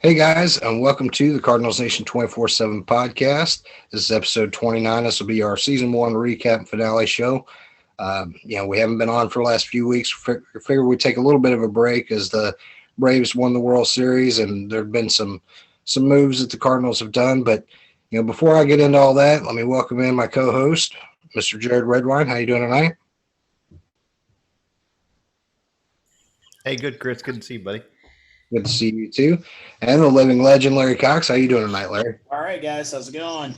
Hey guys, and welcome to the Cardinals Nation 24/7 podcast. This is episode 29. This will be our season one recap and finale show. We haven't been on for the last few weeks. Figure we'd take a little bit of a break as the Braves won the World Series, and there have been some moves that the Cardinals have done. But before I get into all that, let me welcome in my co-host, Mr. Jarrad Redwine. How you doing tonight? Hey, good, Chris. Good to see you, buddy. Good to see you too. And the living legend, Larry Cox. How you doing tonight, Larry? All right, guys, how's it going?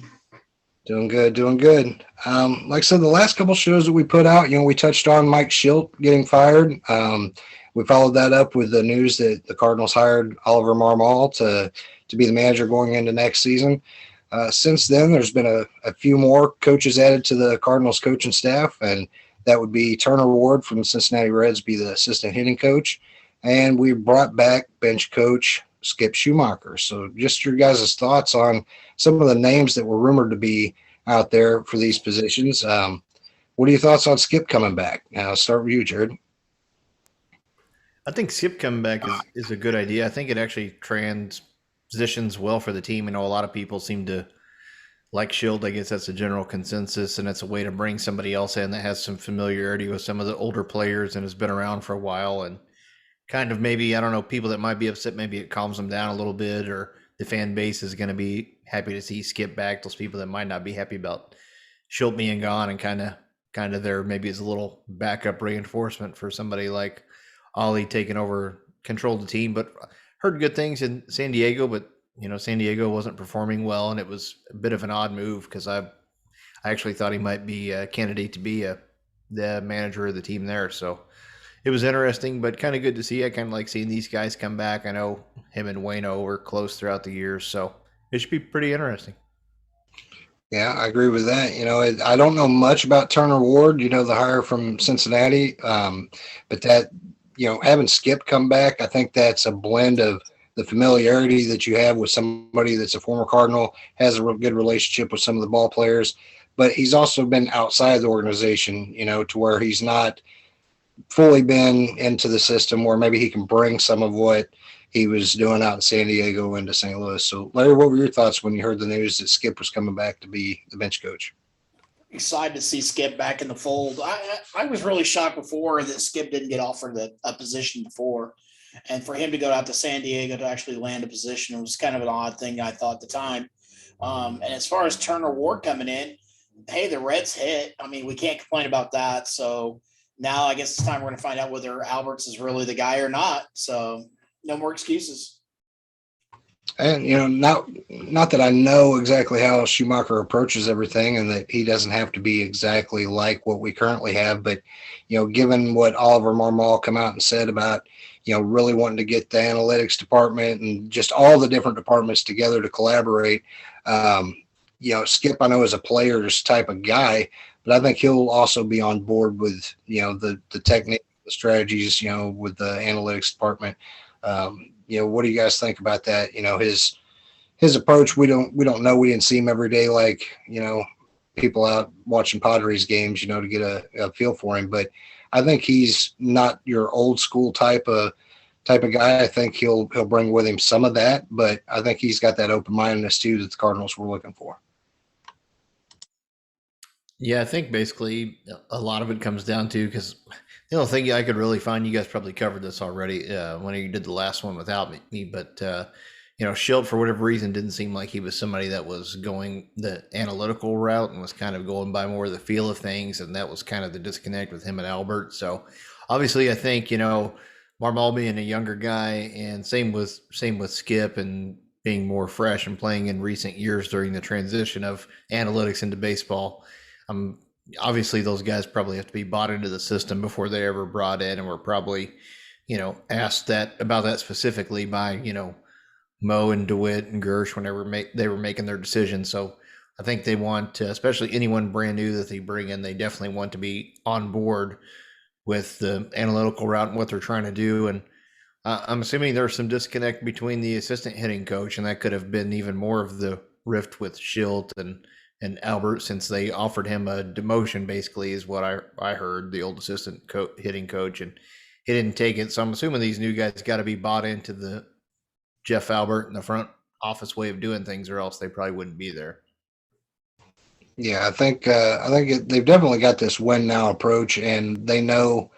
Doing good, doing good. Like I said, the last couple shows that we put out, we touched on Mike Schilt getting fired. We followed that up with the news that the Cardinals hired Oliver Marmol to be the manager going into next season. Since then, there's been a few more coaches added to the Cardinals coaching staff, and that would be Turner Ward from the Cincinnati Reds, be the assistant hitting coach. And we brought back bench coach Skip Schumaker. So just your guys' thoughts on some of the names that were rumored to be out there for these positions. What are your thoughts on Skip coming back? I'll start with you, Jarrad. I think Skip coming back is a good idea. I think it actually transitions well for the team. I know a lot of people seem to like Schilt. I guess that's a general consensus, and it's a way to bring somebody else in that has some familiarity with some of the older players and has been around for a while and kind of maybe, I don't know, people that might be upset, maybe it calms them down a little bit, or the fan base is going to be happy to see Skip back. Those people that might not be happy about Schilt being gone and kind of there maybe as a little backup reinforcement for somebody like Ollie taking over control of the team. But heard good things in San Diego, but San Diego wasn't performing well, and it was a bit of an odd move because I actually thought he might be a candidate to be the manager of the team there. So it was interesting, but kind of good to see. I kind of like seeing these guys come back. I know him and Waino were close throughout the years, so it should be pretty interesting. Yeah, I agree with that. I don't know much about Turner Ward, the hire from Cincinnati, but that, having Skip come back, I think that's a blend of the familiarity that you have with somebody that's a former Cardinal, has a real good relationship with some of the ball players, but he's also been outside the organization, to where he's not fully been into the system where maybe he can bring some of what he was doing out in San Diego into St. Louis. So, Larry, what were your thoughts when you heard the news that Skip was coming back to be the bench coach? Excited to see Skip back in the fold. I was really shocked before that Skip didn't get offered a position before. And for him to go out to San Diego to actually land a position was kind of an odd thing, I thought at the time. And as far as Turner Ward coming in, hey, the Reds hit. I mean, we can't complain about that. So now I guess it's time we're going to find out whether Alberts is really the guy or not. So no more excuses. And not that I know exactly how Schumacher approaches everything, and that he doesn't have to be exactly like what we currently have. But given what Oliver Marmol come out and said about really wanting to get the analytics department and just all the different departments together to collaborate, Skip I know is a player's type of guy, but I think he'll also be on board with the technique, the strategies, with the analytics department. What do you guys think about that? His approach. We don't know. We didn't see him every day like people out watching Padres games, to get a feel for him. But I think he's not your old school type of guy. I think he'll bring with him some of that, but I think he's got that open mindedness too that the Cardinals were looking for. Yeah, I think basically a lot of it comes down to, because the only thing I could really find, you guys probably covered this already when you did the last one without me, but Schilt, for whatever reason, didn't seem like he was somebody that was going the analytical route and was kind of going by more the feel of things, and that was kind of the disconnect with him and Albert. So obviously I think, Marmol being a younger guy, and same with Skip, and being more fresh and playing in recent years during the transition of analytics into baseball. Obviously those guys probably have to be bought into the system before they ever brought in, and were probably, asked about that specifically by, Mo and DeWitt and Gersh whenever they were making their decisions. So I think they want to, especially anyone brand new that they bring in, they definitely want to be on board with the analytical route and what they're trying to do. And I'm assuming there's some disconnect between the assistant hitting coach, and that could have been even more of the rift with Schilt and Albert, since they offered him a demotion, basically, is what I heard, the old assistant hitting coach, and he didn't take it. So I'm assuming these new guys got to be bought into the Jeff Albert and the front office way of doing things, or else they probably wouldn't be there. Yeah, they've definitely got this win now approach, and they know,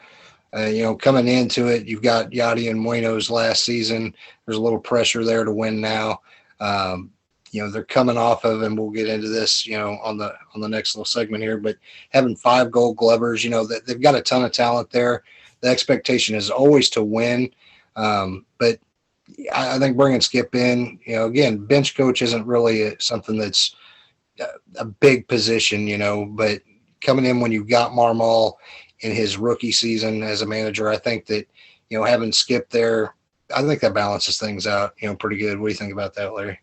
coming into it, you've got Yachty and Mueno's last season. There's a little pressure there to win now. They're coming off of, and we'll get into this, on the next little segment here, but having 5 Gold Glovers, that they've got a ton of talent there. The expectation is always to win, but I think bringing Skip in, again, bench coach isn't really something that's a big position, but coming in when you've got Marmol in his rookie season as a manager, I think that, having Skip there, I think that balances things out, pretty good. What do you think about that, Larry?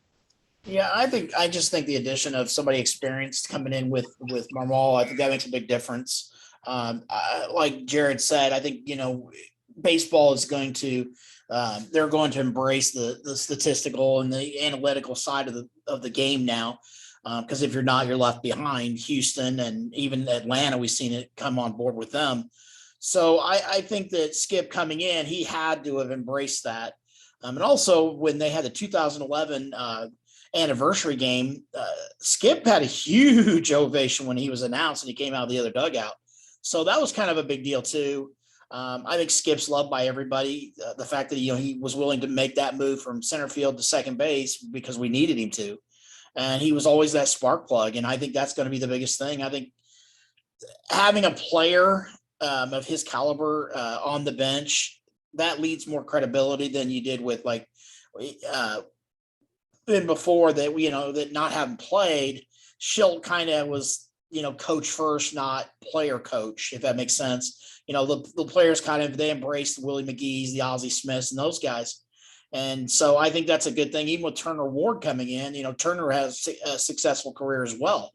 Yeah, I just think the addition of somebody experienced coming in with Marmol, I think that makes a big difference. Like Jarrad said, I think, baseball is going to, they're going to embrace the statistical and the analytical side of the game now. Because if you're not, you're left behind. Houston and even Atlanta, we've seen it come on board with them. So I think that Skip coming in, he had to have embraced that. And also when they had the 2011 anniversary game, Skip had a huge ovation when he was announced and he came out of the other dugout. So that was kind of a big deal too. I think Skip's loved by everybody. The fact that he was willing to make that move from center field to second base because we needed him to. And he was always that spark plug. And I think that's going to be the biggest thing. I think having a player of his caliber on the bench, that leads more credibility than you did with than before that, that not having played. Schilt kind of was, coach first, not player coach, if that makes sense. The players kind of, they embraced the Willie McGee's, the Ozzie Smiths and those guys. And so I think that's a good thing. Even with Turner Ward coming in, Turner has a successful career as well.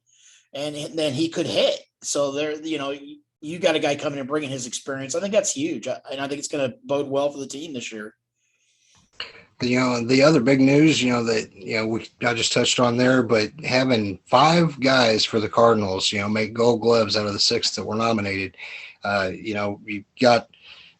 And then he could hit. So there, you got a guy coming and bringing his experience. I think that's huge. And I think it's going to bode well for the team this year. The other big news, I just touched on there, but having 5 guys for the Cardinals, make Gold Gloves out of the 6 that were nominated. You got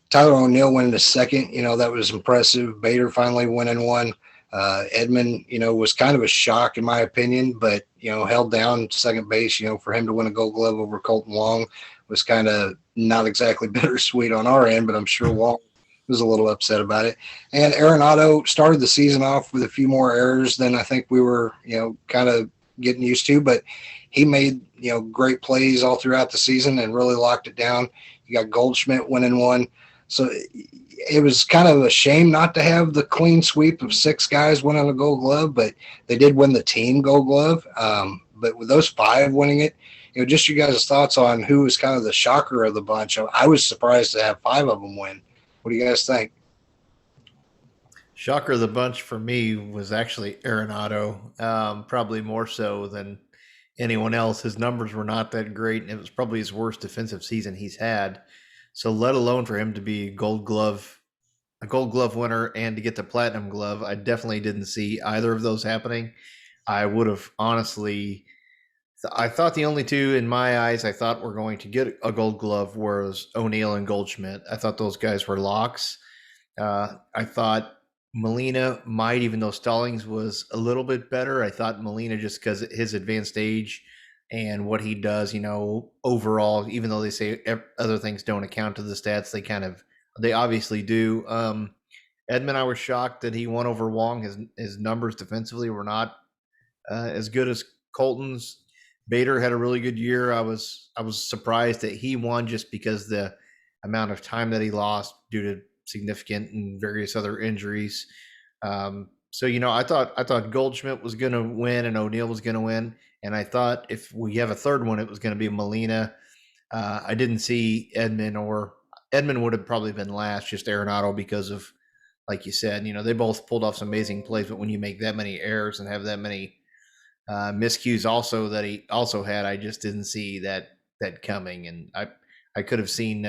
Tyler O'Neill winning the second, that was impressive. Bader finally winning one. Edman, was kind of a shock in my opinion, but, held down second base, for him to win a Gold Glove over Colton Wong was kind of not exactly bittersweet on our end, but I'm sure Wong was a little upset about it. And Aaron Otto started the season off with a few more errors than I think we were, kind of getting used to, but he made, great plays all throughout the season and really locked it down. You got Goldschmidt winning one. So it was kind of a shame not to have the clean sweep of 6 guys winning a Gold Glove, but they did win the team Gold Glove. But with those 5 winning it, just you guys' thoughts on who was kind of the shocker of the bunch. I was surprised to have 5 of them win. What do you guys think? Shocker of the bunch for me was actually Aaron Otto, probably more so than anyone else. His numbers were not that great, and it was probably his worst defensive season he's had. So let alone for him to be a Gold Glove winner and to get the Platinum Glove, I definitely didn't see either of those happening. I would have honestly, I thought the only 2 in my eyes I thought were going to get a Gold Glove was O'Neill and Goldschmidt. I thought those guys were locks. I thought Molina might, even though Stallings was a little bit better. I thought Molina, just because his advanced age and what he does, overall, even though they say other things don't account to the stats, they obviously do. Edman, I was shocked that he won over Wong. His numbers defensively were not as good as Colton's. Bader had a really good year. I was surprised that he won just because the amount of time that he lost due to significant and various other injuries. So, I thought Goldschmidt was going to win and O'Neill was going to win. And I thought if we have a third one, it was going to be Molina. I didn't see Edman, or Edman would have probably been last, just Aaron Otto, because of, like you said, they both pulled off some amazing plays. But when you make that many errors and have that many miscues also that he also had, I just didn't see that coming. And I could have seen,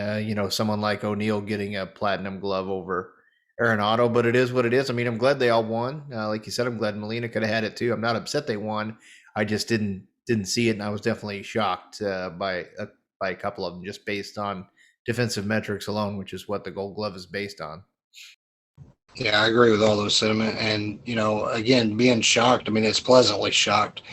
someone like O'Neill getting a Platinum Glove over Aaron Otto, but it is what it is. I mean, I'm glad they all won. Like you said, I'm glad Molina could have had it too. I'm not upset they won. I just didn't see it, and I was definitely shocked by a couple of them, just based on defensive metrics alone, which is what the Gold Glove is based on. Yeah, I agree with all those sentiment. And, again, being shocked, I mean, it's pleasantly shocked.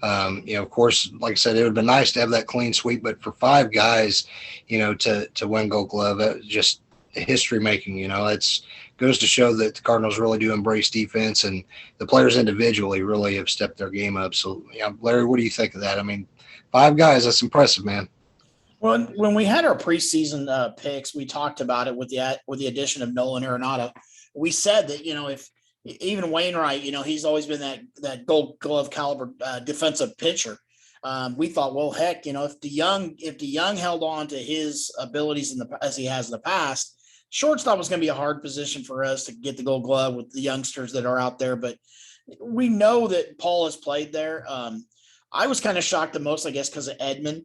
Of course, like I said, it would have been nice to have that clean sweep, but for five guys, to win Gold Glove, just history making, it's goes to show that the Cardinals really do embrace defense, and the players individually really have stepped their game up. So, yeah, Larry, what do you think of that? I mean, five guys, that's impressive, man. Well, when we had our preseason picks, we talked about it with the addition of Nolan Arenado. We said that if even Wainwright, he's always been that Gold Glove caliber defensive pitcher. We thought, well, heck, if DeYoung held on to his abilities as he has in the past, shortstop was going to be a hard position for us to get the Gold Glove with the youngsters that are out there. But we know that Paul has played there. I was kind of shocked the most, I guess, because of Edman.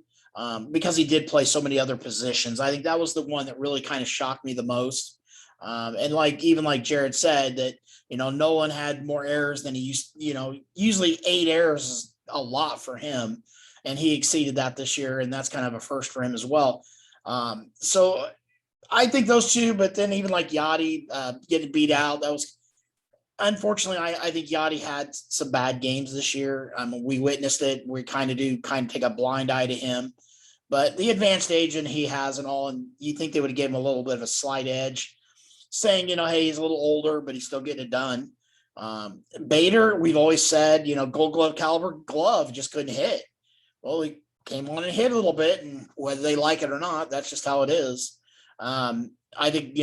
Because he did play so many other positions. I think that was the one that really kind of shocked me the most. And like Jarrad said, that, Nolan had more errors than he used, usually 8 errors is a lot for him. And he exceeded that this year. And that's kind of a first for him as well. So I think those two, but then even like Yachty getting beat out, that was, unfortunately, I think Yachty had some bad games this year. We witnessed it. We kind of take a blind eye to him, but the advanced age and he has and all, and you think they would have given him a little bit of a slight edge, saying, hey, he's a little older, but he's still getting it done. Bader, we've always said, Gold Glove caliber glove, just couldn't hit. Well, he came on and hit a little bit, and whether they like it or not, that's just how it is. I think,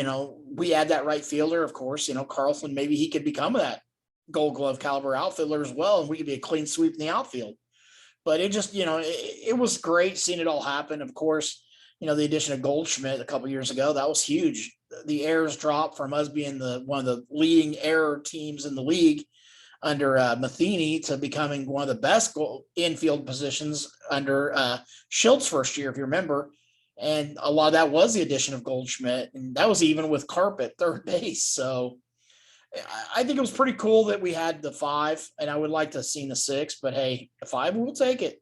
we add that right fielder, of course, Carlson, maybe he could become that Gold Glove caliber outfielder as well. And we could be a clean sweep in the outfield, but it just, it was great seeing it all happen. Of course, the addition of Goldschmidt a couple of years ago, that was huge. The errors dropped from us being one of the leading error teams in the league under Matheny to becoming one of the best infield positions under Schilt's first year, if you remember. And a lot of that was the addition of Goldschmidt, and that was even with Carp at third base. So I think it was pretty cool that we had the 5, and I would like to have seen the 6, but hey, the 5, we'll take it.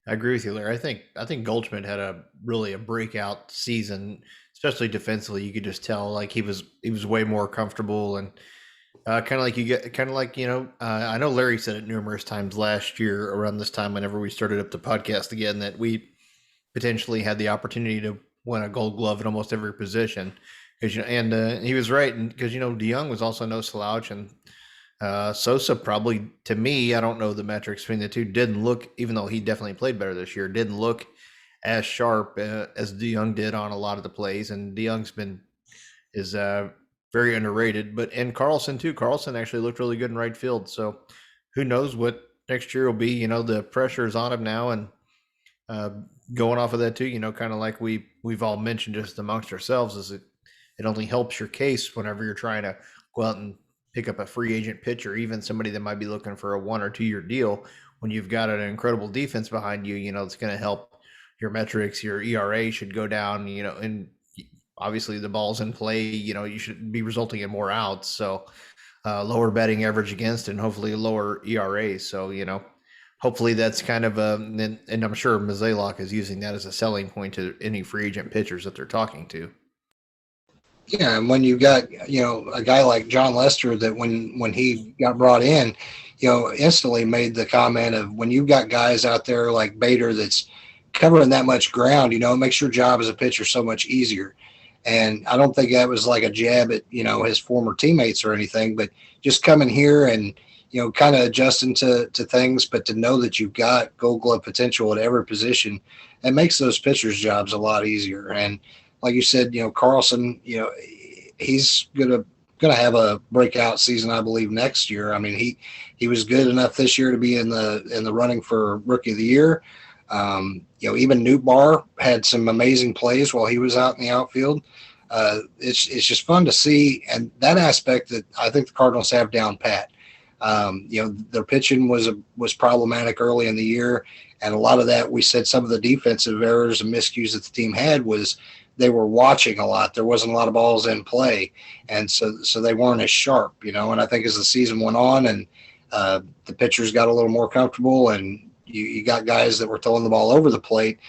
I agree with you, Larry. I think Goldschmidt had a breakout season, especially defensively. You could just tell like he was way more comfortable, and I know Larry said it numerous times last year around this time whenever we started up the podcast again that we potentially had the opportunity to win a Gold Glove at almost every position, and he was right, and because DeYoung was also no slouch, and Sosa probably, to me, I don't know the metrics between the two, didn't look, even though he definitely played better this year, didn't look as sharp as DeYoung did on a lot of the plays, and DeYoung's is very underrated, and Carlson too. Carlson actually looked really good in right field, so who knows what next year will be. The pressure is on him now, and going off of that too, kind of like we've all mentioned just amongst ourselves, is it only helps your case whenever you're trying to go out and pick up a free agent pitcher, even somebody that might be looking for a 1 or 2 year deal. When you've got an incredible defense behind you, it's going to help your metrics. Your ERA should go down, and obviously the ball's in play, you should be resulting in more outs. So lower batting average against, and hopefully lower ERA. So, hopefully that's kind of and I'm sure Mozeliak is using that as a selling point to any free agent pitchers that they're talking to. Yeah, and when you got a guy like John Lester that when he got brought in, instantly made the comment of, when you've got guys out there like Bader that's covering that much ground, it makes your job as a pitcher so much easier. And I don't think that was like a jab at his former teammates or anything, but just coming here and kind of adjusting to things, but to know that you've got Gold Glove potential at every position, it makes those pitchers' jobs a lot easier. And like you said, Carlson, he's gonna have a breakout season, I believe, next year. I mean, he was good enough this year to be in the running for Rookie of the Year. Even Nootbaar had some amazing plays while he was out in the outfield. It's just fun to see, and that aspect that I think the Cardinals have down pat. Their pitching was problematic early in the year, and a lot of that, we said some of the defensive errors and miscues that the team had was they were watching a lot. There wasn't a lot of balls in play, and so they weren't as sharp, And I think as the season went on and the pitchers got a little more comfortable, and you got guys that were throwing the ball over the plate,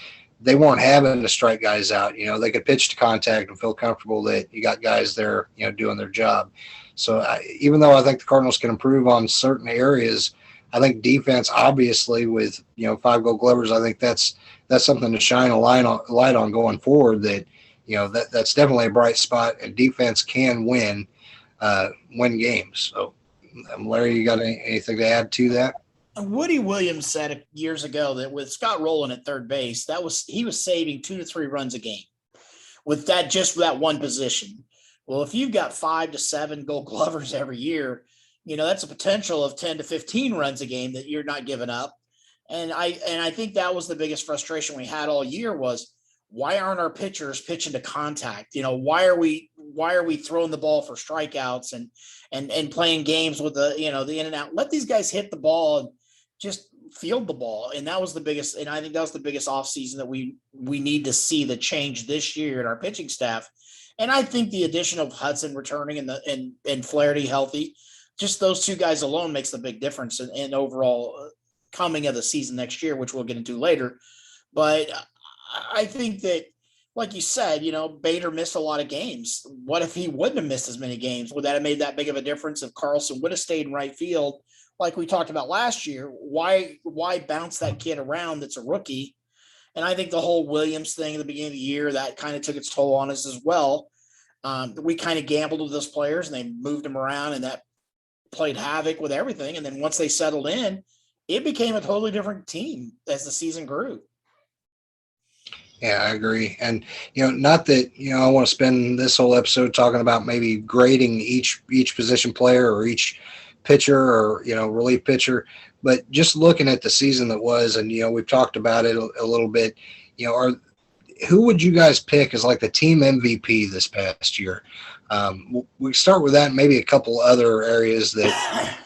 they weren't having to strike guys out. They could pitch to contact and feel comfortable that you got guys there, doing their job. So even though I think the Cardinals can improve on certain areas, I think defense, obviously, with 5 Gold Glovers, I think that's something to shine a light on going forward. That's definitely a bright spot, and defense can win games. So, Larry, you got anything to add to that? Woody Williams said years ago that with Scott Rowland at third base, he was saving 2 to 3 runs a game with that one position. Well, if you've got 5 to 7 Gold Glovers every year, that's a potential of 10 to 15 runs a game that you're not giving up. And I think that was the biggest frustration we had all year was, why aren't our pitchers pitching to contact? Why are we throwing the ball for strikeouts and playing games with the in and out? Let these guys hit the ball and just field the ball. And that was the biggest, and I think that was the biggest offseason that we need to see the change this year in our pitching staff. And I think the addition of Hudson returning and Flaherty healthy, just those 2 guys alone makes the big difference in overall coming of the season next year, which we'll get into later. But I think that, like you said, Bader missed a lot of games. What if he wouldn't have missed as many games? Would that have made that big of a difference if Carlson would have stayed in right field like we talked about last year? Why bounce that kid around that's a rookie? And I think the whole Williams thing at the beginning of the year, that kind of took its toll on us as well. We kind of gambled with those players and they moved them around, and that played havoc with everything. And then once they settled in, it became a totally different team as the season grew. Yeah, I agree. And, not that, I want to spend this whole episode talking about maybe grading each position player or each pitcher or, relief pitcher, but just looking at the season that was, and, we've talked about it a little bit, who would you guys pick as like the team MVP this past year? We start with that and maybe a couple other areas that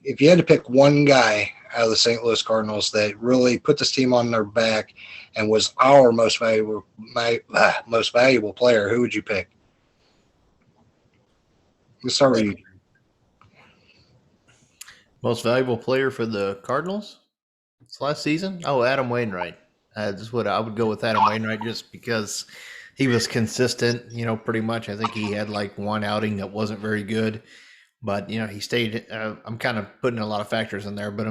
if you had to pick one guy out of the St. Louis Cardinals that really put this team on their back and was our most valuable player, who would you pick? Let's start with you. Most valuable player for the Cardinals this last season? Oh, Adam Wainwright. That's what I would go with, Adam Wainwright, just because he was consistent, pretty much. I think he had like one outing that wasn't very good, but, he stayed. I'm kind of putting a lot of factors in there, but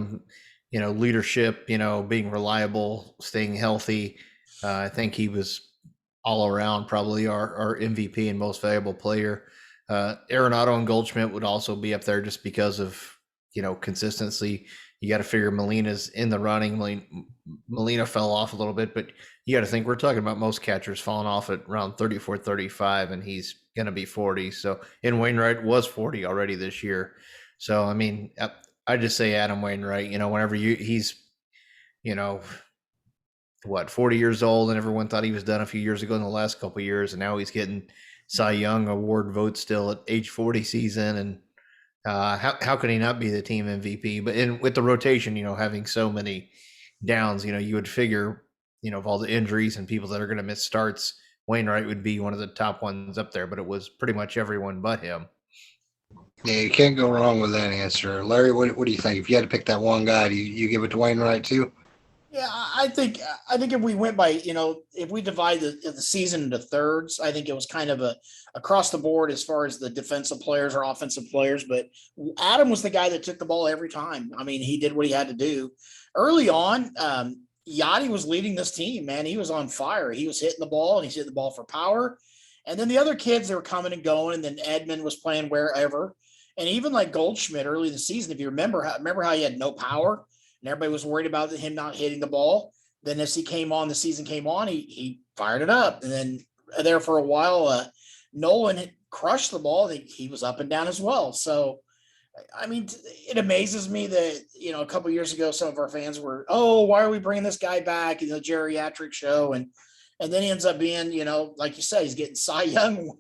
leadership, being reliable, staying healthy. I think he was all around probably our MVP and most valuable player. Aaron Otto and Goldschmidt would also be up there just because of, consistency. You got to figure Molina's in the running. Molina fell off a little bit, but you got to think we're talking about most catchers falling off at around 34, 35, and he's going to be 40. So, and Wainwright was 40 already this year. So, I just say Adam Wainwright, whenever he's, 40 years old, and everyone thought he was done a few years ago in the last couple of years, and now he's getting Cy Young Award votes still at age 40 season. And how can he not be the team MVP? But with the rotation, having so many downs, you would figure, of all the injuries and people that are going to miss starts, Wainwright would be one of the top ones up there, but it was pretty much everyone but him. Yeah, you can't go wrong with that answer. Larry, what do you think? If you had to pick that one guy, do you give it to Wainwright too? Yeah, I think if we went by, if we divide the season into thirds, I think it was kind of across the board as far as the defensive players or offensive players. But Adam was the guy that took the ball every time. He did what he had to do. Early on, Yachty was leading this team, man. He was on fire. He was hitting the ball, and he's hitting the ball for power. And then the other kids, they were coming and going, and then Edmund was playing wherever. And even like Goldschmidt early in the season, if you remember how he had no power, and everybody was worried about him not hitting the ball. Then as the season came on, he fired it up. And then there for a while, Nolan had crushed the ball. He was up and down as well. So, it amazes me that, a couple of years ago, some of our fans were, why are we bringing this guy back in the geriatric show? And then he ends up being, like you say, he's getting Cy Young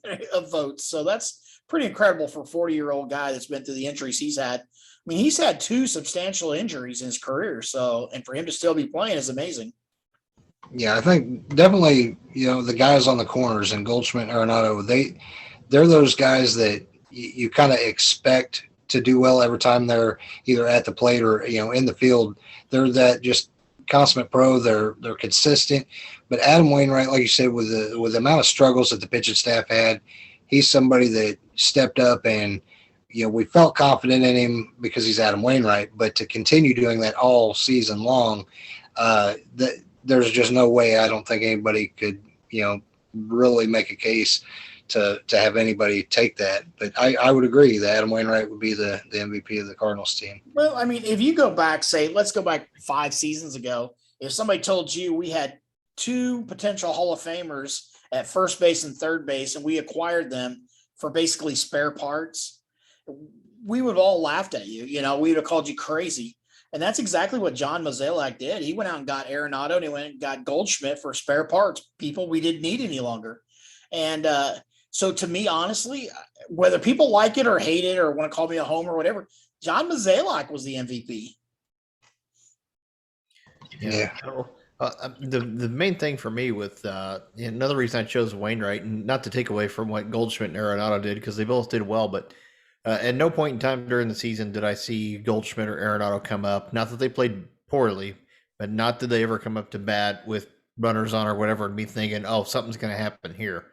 votes. So that's pretty incredible for a 40-year-old guy that's been through the injuries he's had. He's had 2 substantial injuries in his career. So, and for him to still be playing is amazing. Yeah, I think definitely, the guys on the corners and Goldschmidt and Arenado, they're those guys that you kind of expect to do well every time they're either at the plate or, in the field. They're that just consummate pro. They're consistent. But Adam Wainwright, like you said, with the amount of struggles that the pitching staff had, he's somebody that stepped up, and we felt confident in him because he's Adam Wainwright. But to continue doing that all season long, there's just no way. I don't think anybody could really make a case to have anybody take that. But I would agree that Adam Wainwright would be the MVP of the Cardinals team. Well, I mean, if you go back, let's go back 5 seasons ago, if somebody told you we had 2 potential Hall of Famers at first base and third base, and we acquired them for basically spare parts, we would have all laughed at you. We would have called you crazy. And that's exactly what John Mozeliak did. He went out and got Otto, and he went and got Goldschmidt for spare parts, people we didn't need any longer. And so to me, honestly, whether people like it or hate it or want to call me a homer or whatever, John Mozeliak was the MVP. Yeah. The main thing for me with another reason I chose Wainwright, and not to take away from what Goldschmidt and Arenado did, because they both did well, but at no point in time during the season did I see Goldschmidt or Arenado come up. Not that they played poorly, but not that they ever come up to bat with runners on or whatever, and me thinking, oh, something's going to happen here.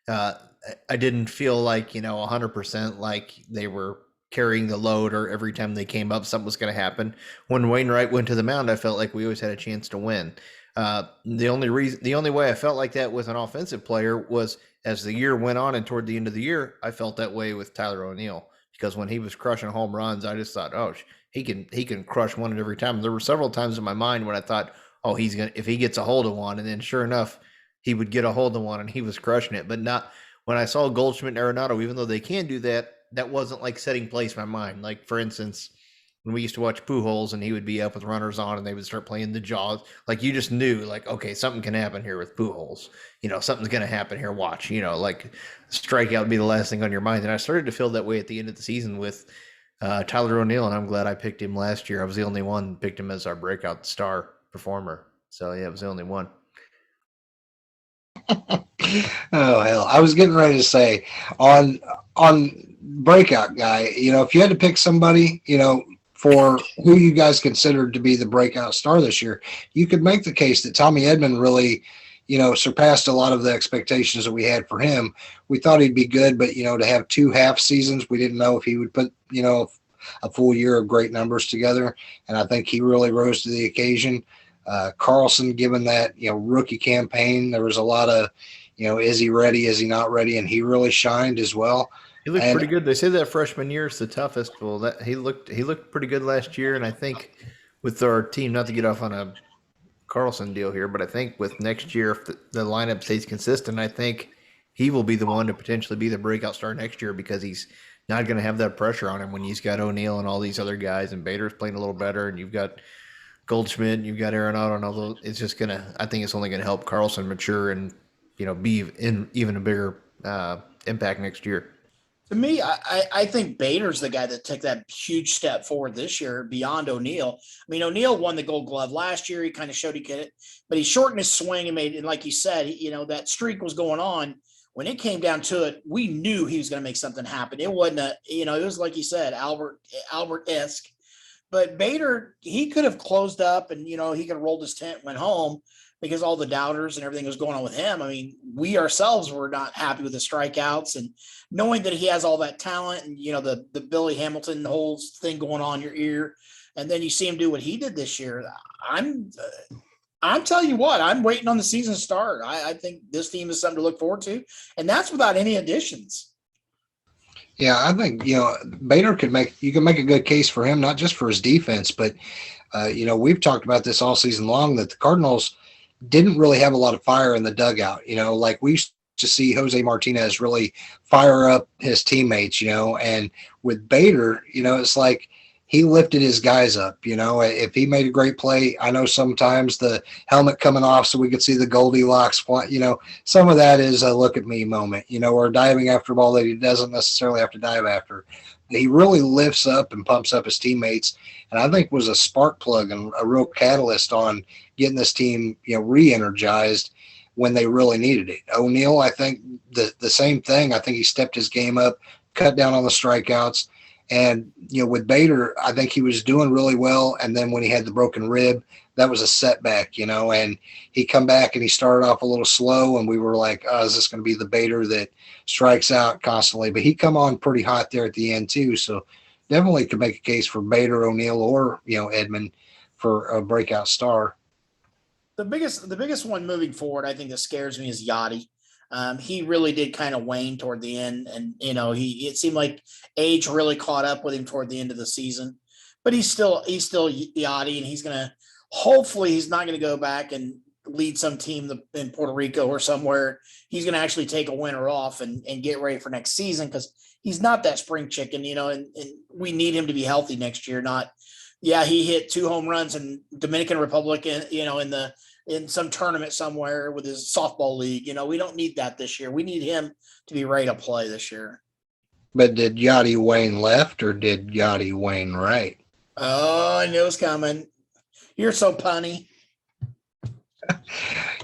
I didn't feel like 100% like they were carrying the load, or every time they came up, something was going to happen. When Wainwright went to the mound, I felt like we always had a chance to win. The only way I felt like that with an offensive player was as the year went on, and toward the end of the year, I felt that way with Tyler O'Neill, because when he was crushing home runs, I just thought, oh, he can crush one at every time. There were several times in my mind when I thought, oh, if he gets a hold of one, and then sure enough, he would get a hold of one and he was crushing it. But not when I saw Goldschmidt and Arenado, even though they can do that, that wasn't like setting place in my mind. Like, for instance, when we used to watch Pujols and he would be up with runners on and they would start playing the jaws, like you just knew, like, okay, something can happen here with Pujols. Something's going to happen here. Watch, like strikeout would be the last thing on your mind. And I started to feel that way at the end of the season with Tyler O'Neill, and I'm glad I picked him last year. I was the only one who picked him as our breakout star performer. So, yeah, I was the only one. Oh, hell. I was getting ready to say on breakout guy, if you had to pick somebody, for who you guys considered to be the breakout star this year, you could make the case that Tommy Edman really, surpassed a lot of the expectations that we had for him. We thought he'd be good, but, to have 2 half seasons, we didn't know if he would put, a full year of great numbers together. And I think he really rose to the occasion. Carlson, given that, rookie campaign, there was a lot of, is he ready? Is he not ready? And he really shined as well. He looked pretty good. They say that freshman year is the toughest. Well, that he looked pretty good last year, and I think with our team, not to get off on a Carlson deal here, but I think with next year, if the lineup stays consistent, I think he will be the one to potentially be the breakout star next year, because he's not going to have that pressure on him when he's got O'Neill and all these other guys, and Bader's playing a little better, and you've got Goldschmidt, and you've got Arenado, and all those. It's just I think it's only going to help Carlson mature and be in even a bigger impact next year. To me, I think Bader's the guy that took that huge step forward this year beyond O'Neill. I mean, O'Neill won the Gold Glove last year. He kind of showed he could it, but he shortened his swing and made it. And like you said, that streak was going on. When it came down to it, we knew he was going to make something happen. It wasn't it was like you said, Albert-esque. But Bader, he could have closed up and, he could have rolled his tent and went home, because all the doubters and everything was going on with him. I mean, we ourselves were not happy with the strikeouts, and knowing that he has all that talent and, the Billy Hamilton whole thing going on in your ear. And then you see him do what he did this year. I'm telling you what, I'm waiting on the season to start. I think this team is something to look forward to, and that's without any additions. Yeah, I think, Bader you can make a good case for him, not just for his defense, but, we've talked about this all season long, that the Cardinals didn't really have a lot of fire in the dugout. Like we used to see Jose Martinez really fire up his teammates, and with Bader, it's like he lifted his guys up. If he made a great play, I know sometimes the helmet coming off so we could see the Goldilocks, some of that is a look at me moment, or diving after a ball that he doesn't necessarily have to dive after. He really lifts up and pumps up his teammates, and I think was a spark plug and a real catalyst on getting this team, re-energized when they really needed it. O'Neill, I think the same thing. I think he stepped his game up, cut down on the strikeouts, and with Bader, I think he was doing really well. And then when he had the broken rib, that was a setback, and he come back and he started off a little slow, and we were like, oh, is this going to be the Bader that strikes out constantly? But he come on pretty hot there at the end too. So definitely could make a case for Bader, O'Neill, or, Edmund for a breakout star. The biggest one moving forward, I think that scares me is Yachty. He really did kind of wane toward the end, and it seemed like age really caught up with him toward the end of the season. But he's still Yachty, and hopefully he's not going to go back and lead some team in Puerto Rico or somewhere. He's going to actually take a winter off and get ready for next season, because he's not that spring chicken, and we need him to be healthy next year. He hit 2 home runs in Dominican Republic, in some tournament somewhere with his softball league. We don't need that this year. We need him to be ready to play this year. But did Yachty Wayne left or did Yachty Wayne right? Oh, I knew it was coming. You're so punny.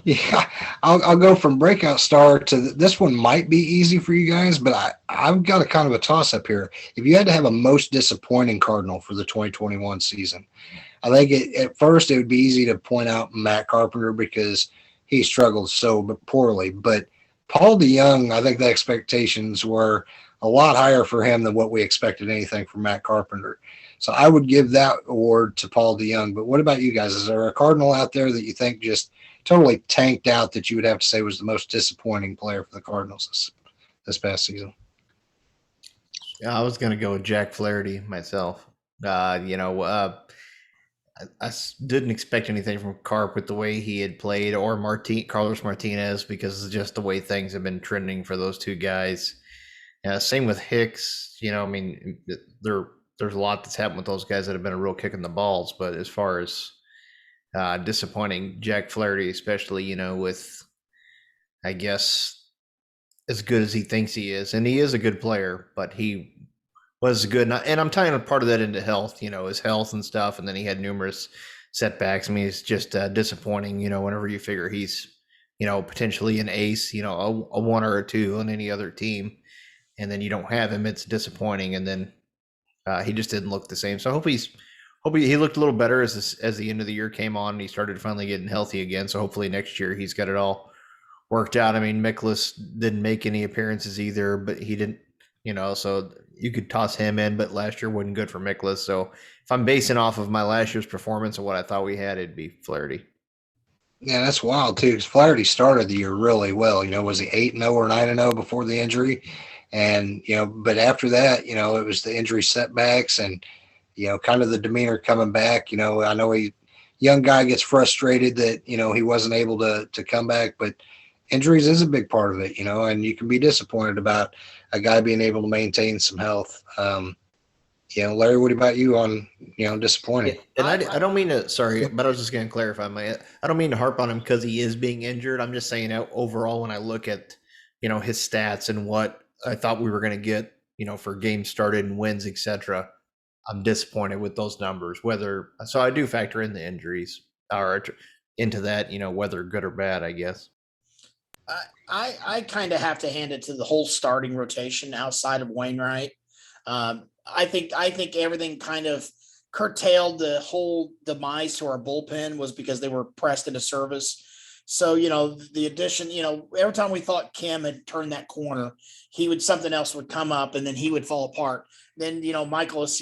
Yeah, I'll go from breakout star to this one. Might be easy for you guys, but I've got a kind of a toss up here. If you had to have a most disappointing Cardinal for the 2021 season, I think at first it would be easy to point out Matt Carpenter because he struggled so poorly. But Paul DeYoung, I think the expectations were a lot higher for him than what we expected anything from Matt Carpenter. So I would give that award to Paul DeYoung. But what about you guys? Is there a Cardinal out there that you think just totally tanked out that you would have to say was the most disappointing player for the Cardinals this past season? Yeah, I was going to go with Jack Flaherty myself. I didn't expect anything from Carp with the way he had played, or Carlos Martinez, because of just the way things have been trending for those two guys. Same with Hicks. There's a lot that's happened with those guys that have been a real kick in the balls. But as far as disappointing, Jack Flaherty, especially, with, I guess, as good as he thinks he is, and he is a good player, but he was good. And I'm tying a part of that into health, his health and stuff. And then he had numerous setbacks. I mean, it's just disappointing, whenever you figure he's, potentially an ace, a 1 or a 2 on any other team. And then you don't have him. It's disappointing. And then he just didn't look the same. So I hope he looked a little better as the end of the year came on and he started finally getting healthy again. So hopefully next year he's got it all worked out. I mean, Mikolas didn't make any appearances either, but he didn't, so you could toss him in, but last year wasn't good for Mikolas. So if I'm basing off of my last year's performance and what I thought we had, it'd be Flaherty. Yeah, that's wild too, because Flaherty started the year really well. Was he 8-0 or 9-0 before the injury? And, but after that, it was the injury setbacks and, kind of the demeanor coming back. I know young guy gets frustrated that, he wasn't able to come back, but injuries is a big part of it, and you can be disappointed about a guy being able to maintain some health. Larry, what about you on, disappointing? And I don't mean to, sorry, but I was just going to clarify I don't mean to harp on him because he is being injured. I'm just saying overall, when I look at, his stats and what I thought we were going to get, for games started and wins, etc., I'm disappointed with those numbers. So I do factor in the injuries or into that, whether good or bad, I guess. I kind of have to hand it to the whole starting rotation outside of Wainwright. I think everything kind of curtailed the whole demise to our bullpen was because they were pressed into service. So, the addition, every time we thought Kim had turned that corner, something else would come up and then he would fall apart. Then, Mikolas,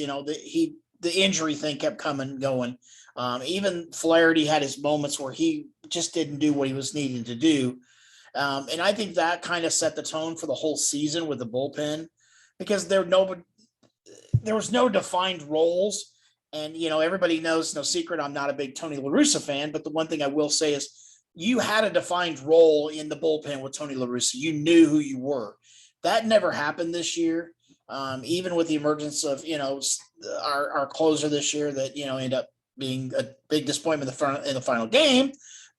the injury thing kept coming and going. Even Flaherty had his moments where he just didn't do what he was needing to do. And I think that kind of set the tone for the whole season with the bullpen, because there was no defined roles. And, everybody knows, no secret, I'm not a big Tony La Russa fan, but the one thing I will say is you had a defined role in the bullpen with Tony La Russa. You knew who you were. That never happened this year. Even with the emergence of, our closer this year that, ended up being a big disappointment in the final game.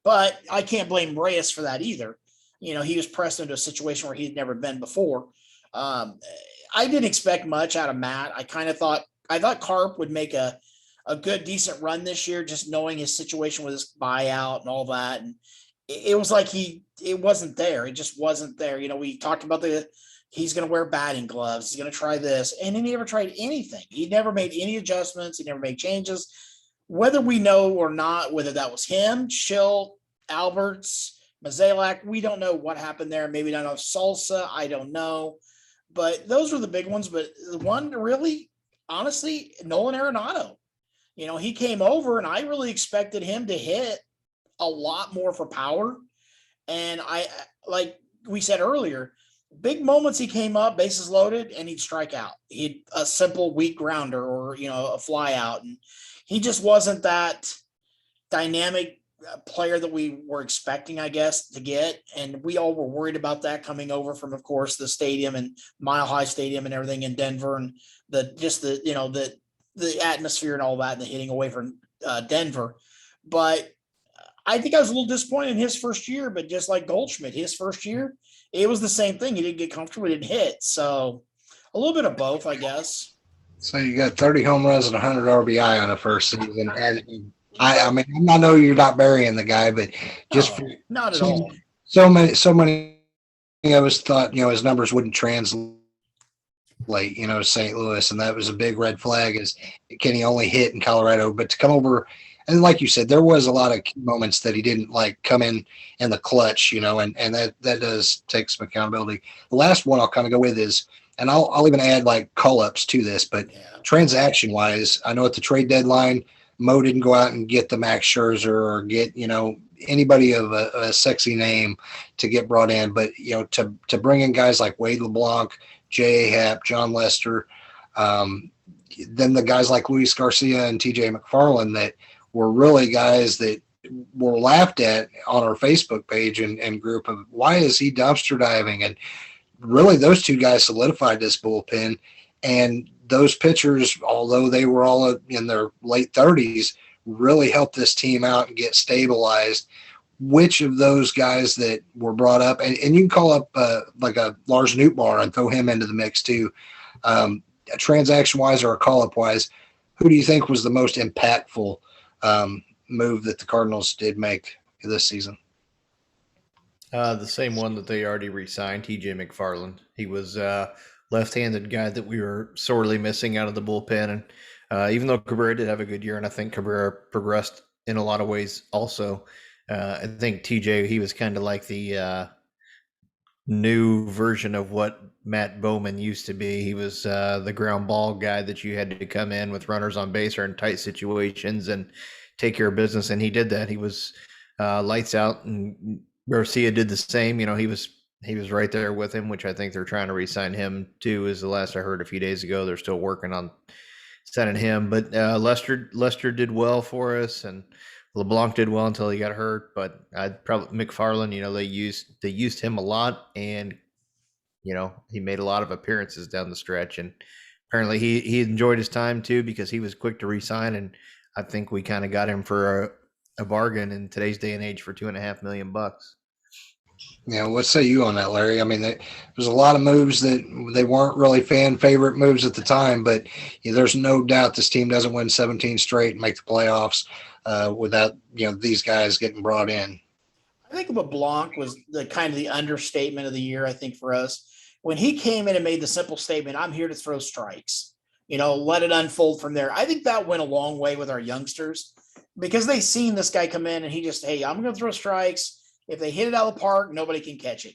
But I can't blame Reyes for that either. He was pressed into a situation where he'd never been before. I didn't expect much out of Matt. I thought Carp would make a good, decent run this year, just knowing his situation with his buyout and all that. And it was like it wasn't there. It just wasn't there. We talked about he's going to wear batting gloves. He's going to try this. And then he never tried anything. He never made any adjustments. He never made changes. whether we know or not, whether that was him, Schilt, Alberts, Mazalak, we don't know what happened there. Maybe not enough salsa. I don't know. But those were the big ones. But the one really, honestly, Nolan Arenado. He came over, and I really expected him to hit a lot more for power. And like we said earlier, big moments he came up, bases loaded, and he'd strike out. He'd a simple weak grounder or, a fly out. And he just wasn't that dynamic player that we were expecting, I guess, to get. And we all were worried about that coming over from, of course, the stadium and Mile High Stadium and everything in Denver, and the atmosphere and all that, and the hitting away from Denver. But I think I was a little disappointed in his first year, but just like Goldschmidt, his first year, it was the same thing. He didn't get comfortable, he didn't hit. So a little bit of both, I guess. So you got 30 home runs and 100 RBI on the first season. And I mean, I know you're not burying the guy, but just not at all. So many of us thought, his numbers wouldn't translate, St. Louis. And that was a big red flag, is can he only hit in Colorado? But to come over, and like you said, there was a lot of key moments that he didn't come in the clutch, and that does take some accountability. The last one I'll kind of go with is, and I'll even add call-ups to this, but transaction-wise, I know at the trade deadline, Mo didn't go out and get the Max Scherzer or get, anybody of a sexy name to get brought in. But, to bring in guys like Wade LeBlanc, J.A. Happ, John Lester, then the guys like Luis Garcia and T.J. McFarland that were really guys that were laughed at on our Facebook page and group of, why is he dumpster diving? And really those two guys solidified this bullpen. And those pitchers, although they were all in their late 30s, really helped this team out and get stabilized. Which of those guys that were brought up, and you can call up like a Lars Nootbaar and throw him into the mix too, transaction-wise or a call-up-wise, who do you think was the most impactful move that the Cardinals did make this season? The same one that they already re-signed, T.J. McFarland. He was left-handed guy that we were sorely missing out of the bullpen. And even though Cabrera did have a good year, and I think Cabrera progressed in a lot of ways also, I think TJ, he was kind of like the new version of what Matt Bowman used to be. He was the ground ball guy that you had to come in with runners on base or in tight situations and take care of business. And he did that. He was lights out, and Garcia did the same. He was right there with him, which I think they're trying to re-sign him too, is the last I heard a few days ago. They're still working on signing him, but Lester did well for us, and LeBlanc did well until he got hurt. But I'd probably McFarland, they used him a lot, and he made a lot of appearances down the stretch, and apparently he enjoyed his time too, because he was quick to re-sign, and I think we kind of got him for a bargain in today's day and age for $2.5 million. What say you on that, Larry? I mean, there's a lot of moves that they weren't really fan favorite moves at the time, but there's no doubt this team doesn't win 17 straight and make the playoffs without these guys getting brought in. I think LeBlanc was the understatement of the year, I think, for us. When he came in and made the simple statement, I'm here to throw strikes, let it unfold from there. I think that went a long way with our youngsters, because they seen this guy come in and he just, hey, I'm going to throw strikes. If they hit it out of the park, nobody can catch it.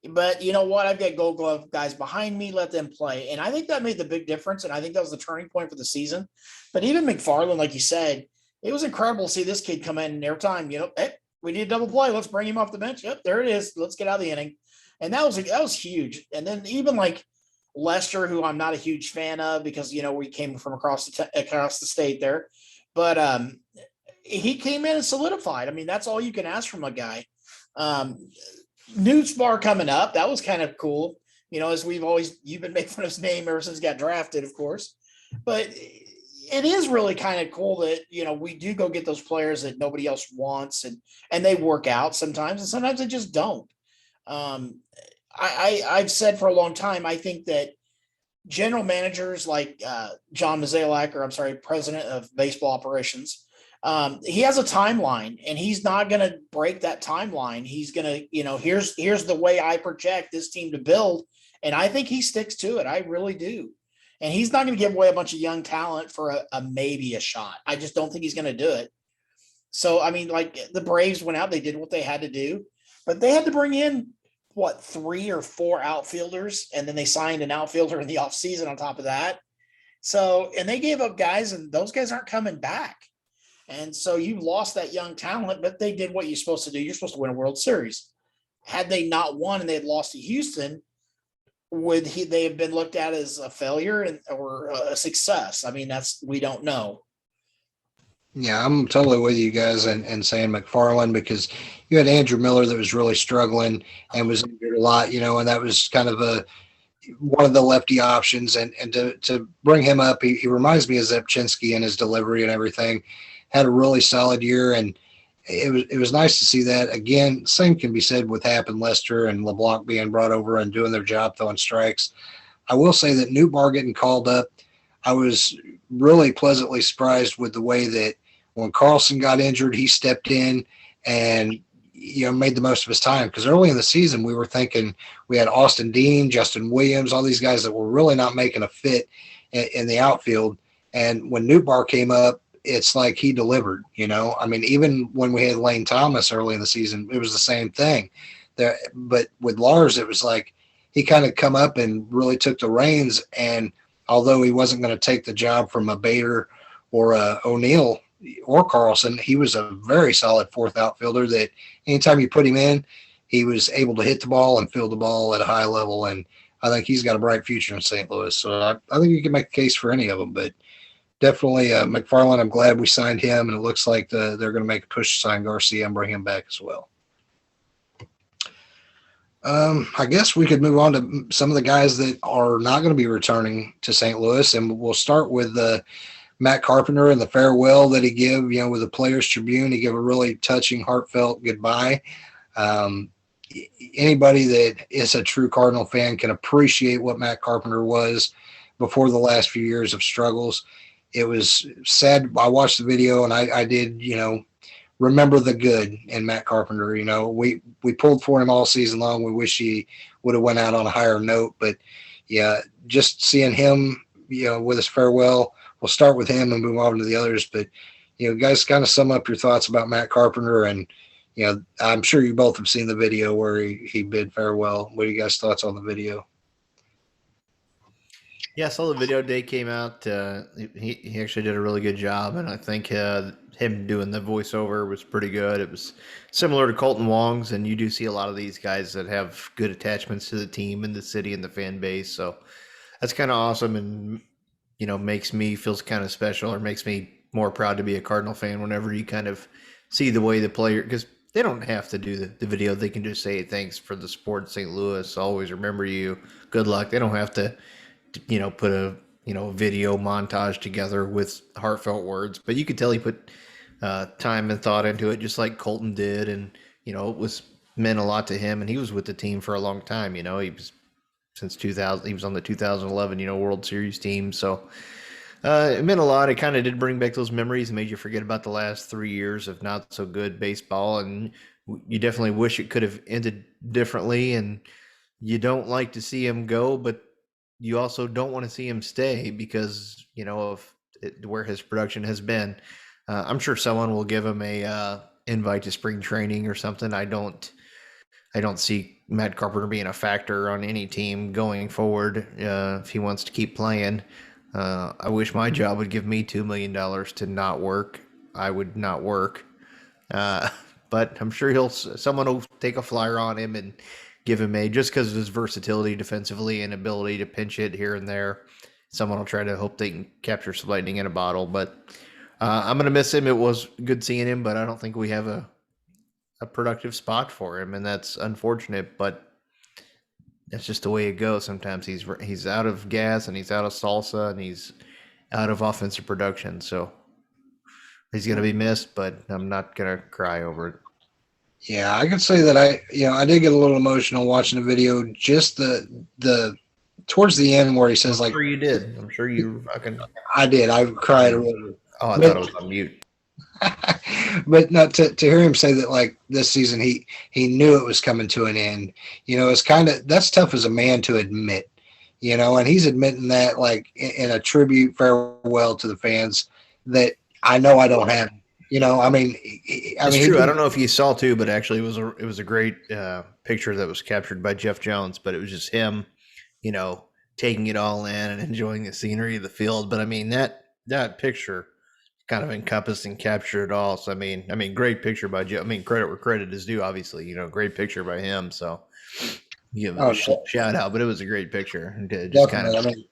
But you know what? I've got Gold Glove guys behind me. Let them play. And I think that made the big difference. And I think that was the turning point for the season. But even McFarland, like you said, it was incredible to see this kid come in and every time, hey, we need a double play. Let's bring him off the bench. Yep, there it is. Let's get out of the inning. And that was huge. And then even like Lester, who I'm not a huge fan of, because, we came from across the state there. But he came in and solidified. I mean, that's all you can ask from a guy. Nootbaar coming up, that was kind of cool, as you've been making fun of his name ever since he got drafted, of course. But it is really kind of cool that we do go get those players that nobody else wants, and they work out sometimes, and sometimes they just don't. I've said for a long time, I think that general managers like John Mazalak, or I'm sorry, president of baseball operations, he has a timeline, and he's not going to break that timeline. He's going to, here's the way I project this team to build. And I think he sticks to it. I really do. And he's not going to give away a bunch of young talent for maybe a shot. I just don't think he's going to do it. So, I mean, like the Braves went out, they did what they had to do, but they had to bring in 3 or 4 outfielders. And then they signed an outfielder in the offseason on top of that. So, and they gave up guys, and those guys aren't coming back. And so you lost that young talent, but they did what you're supposed to do. You're supposed to win a World Series. Had they not won and they had lost to Houston, would they have been looked at as a failure or a success? I mean, we don't know. Yeah, I'm totally with you guys and saying McFarland, because you had Andrew Miller that was really struggling and was injured a lot, and that was kind of one of the lefty options. And to bring him up, he reminds me of Zepchinski in his delivery and everything. Had a really solid year, and it was nice to see that. Again, same can be said with Happ and Lester and LeBlanc being brought over and doing their job throwing strikes. I will say that Newbar getting called up, I was really pleasantly surprised with the way that when Carlson got injured, he stepped in and made the most of his time. Because early in the season, we were thinking we had Austin Dean, Justin Williams, all these guys that were really not making a fit in the outfield. And when Newbar came up, it's like he delivered, I mean, even when we had Lane Thomas early in the season, it was the same thing there. But with Lars, it was like he kind of come up and really took the reins. And although he wasn't going to take the job from a Bader or a O'Neill or Carlson, he was a very solid fourth outfielder that anytime you put him in, he was able to hit the ball and field the ball at a high level. And I think he's got a bright future in St. Louis. So I think you can make a case for any of them, but definitely McFarland, I'm glad we signed him, and it looks like they're going to make a push to sign Garcia and bring him back as well. I guess we could move on to some of the guys that are not going to be returning to St. Louis, and we'll start with Matt Carpenter and the farewell that he gave, with the Players Tribune. He gave a really touching, heartfelt goodbye. Anybody that is a true Cardinal fan can appreciate what Matt Carpenter was before the last few years of struggles. It was sad. I watched the video and I did, remember the good in Matt Carpenter. We pulled for him all season long. We wish he would have went out on a higher note, but yeah, just seeing him, with his farewell. We'll start with him and move on to the others, but guys, kind of sum up your thoughts about Matt Carpenter. And I'm sure you both have seen the video where he bid farewell. What are you guys' thoughts on the video? Yeah, I saw the video. Day came out. He actually did a really good job, and I think him doing the voiceover was pretty good. It was similar to Colton Wong's, and you do see a lot of these guys that have good attachments to the team and the city and the fan base. So that's kind of awesome, and makes me feels kind of special, or makes me more proud to be a Cardinal fan whenever you kind of see the way the player, because they don't have to do the video. They can just say thanks for the support, St. Louis. Always remember you. Good luck. They don't have to put a video montage together with heartfelt words, but you could tell he put time and thought into it, just like Colton did, and it meant a lot to him, and he was with the team for a long time. He was since 2000. He was on the 2011 World Series team, so it meant a lot. It kind of did bring back those memories and made you forget about the last 3 years of not so good baseball, and you definitely wish it could have ended differently, and you don't like to see him go, but you also don't want to see him stay because, of where his production has been. I'm sure someone will give him a invite to spring training or something. I don't see Matt Carpenter being a factor on any team going forward if he wants to keep playing. I wish my job would give me $2 million to not work. I would not work. But I'm sure someone will take a flyer on him and give him just because of his versatility defensively and ability to pinch hit here and there. Someone will try to hope they can capture some lightning in a bottle, but I'm going to miss him. It was good seeing him, but I don't think we have a productive spot for him, and that's unfortunate, but that's just the way it goes. Sometimes he's out of gas, and he's out of salsa, and he's out of offensive production, so he's going to be missed, but I'm not going to cry over it. Yeah, I can say that I did get a little emotional watching the video. Just the towards the end where he says, I'm sure you did. I'm sure you fucking. I did. I cried a little. Oh, I thought it was on mute. But not to hear him say that, like, this season he knew it was coming to an end. It's kind of, that's tough as a man to admit. and he's admitting that like in a tribute farewell to the fans that I know I don't have. I mean, it's true. I don't know if you saw too, but actually it was a great picture that was captured by Jeff Jones, but it was just him, taking it all in and enjoying the scenery of the field. But I mean, that picture kind of encompassed and captured it all. So I mean, great picture by Jeff. I mean, credit where credit is due, obviously, great picture by him. So give him a shout out, but it was a great picture. Just kind of, I mean,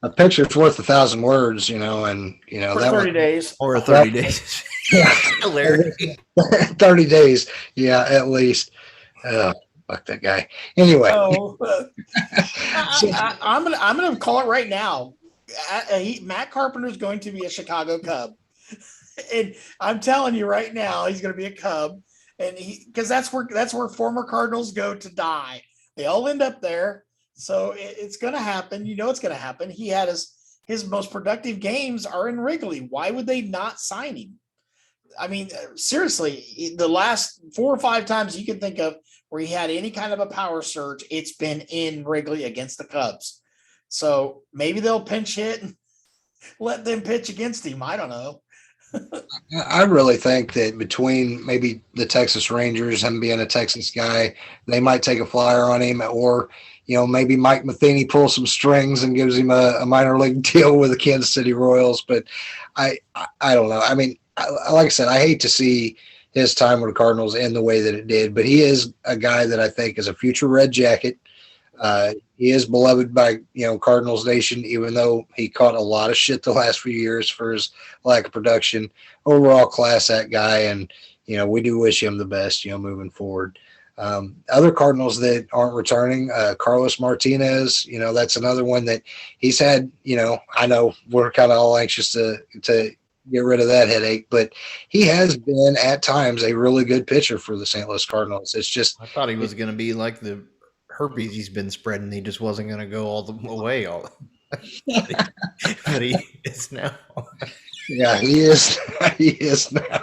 a picture's worth 1,000 words, and for 30 days or 30 days. Yeah, hilarious. 30 days, yeah, at least. Fuck that guy. Anyway, I'm gonna call it right now. Matt Carpenter is going to be a Chicago Cub, and I'm telling you right now, he's going to be a Cub, and because that's where former Cardinals go to die. They all end up there, so it's going to happen. It's going to happen. He had his most productive games are in Wrigley. Why would they not sign him? I mean, seriously, the last 4 or 5 times you can think of where he had any kind of a power surge, it's been in Wrigley against the Cubs. So maybe they'll pinch hit and let them pitch against him. I don't know. I really think that between maybe the Texas Rangers, him being a Texas guy, they might take a flyer on him, or maybe Mike Matheny pulls some strings and gives him a minor league deal with the Kansas City Royals. But I don't know. I mean, like I said, I hate to see his time with the Cardinals end the way that it did, but he is a guy that I think is a future Red Jacket. He is beloved by, Cardinals Nation, even though he caught a lot of shit the last few years for his lack of production. Overall class act guy, and, we do wish him the best, moving forward. Other Cardinals that aren't returning, Carlos Martinez, that's another one that he's had, I know we're kind of all anxious to get rid of that headache, but he has been at times a really good pitcher for the St. Louis Cardinals. It's just, I thought he was going to be like the herpes he's been spreading. He just wasn't going to go all the way. But he is now. Yeah, he is. He is now.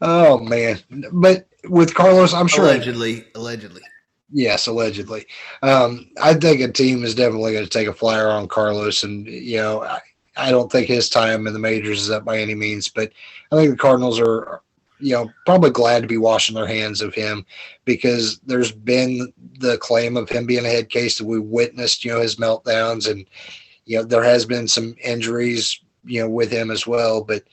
Oh man! But with Carlos, I'm sure allegedly. Yes, allegedly. I think a team is definitely going to take a flyer on Carlos, and I don't think his time in the majors is up by any means, but I think the Cardinals are, probably glad to be washing their hands of him, because there's been the claim of him being a head case that we witnessed, his meltdowns, and, there has been some injuries, with him as well. But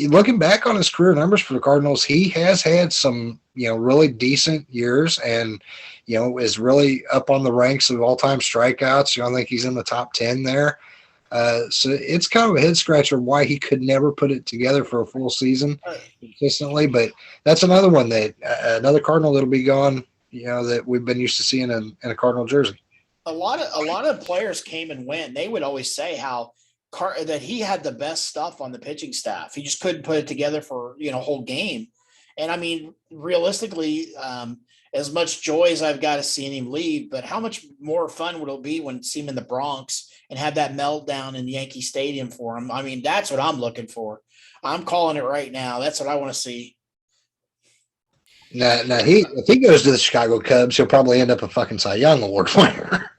looking back on his career numbers for the Cardinals, he has had some, really decent years, and, is really up on the ranks of all-time strikeouts. I think he's in the top 10 there. So it's kind of a head scratcher why he could never put it together for a full season consistently. But that's another one that another Cardinal that'll be gone, that we've been used to seeing in a Cardinal jersey. A lot of players came and went. They would always say how that he had the best stuff on the pitching staff. He just couldn't put it together for, whole game. And I mean, realistically, as much joy as I've got to seeing him leave, but how much more fun would it be when see him in the Bronx and have that meltdown in Yankee Stadium for him? I mean, that's what I'm looking for. I'm calling it right now. That's what I want to see. Now if he goes to the Chicago Cubs, he'll probably end up a fucking Cy Young Award winner.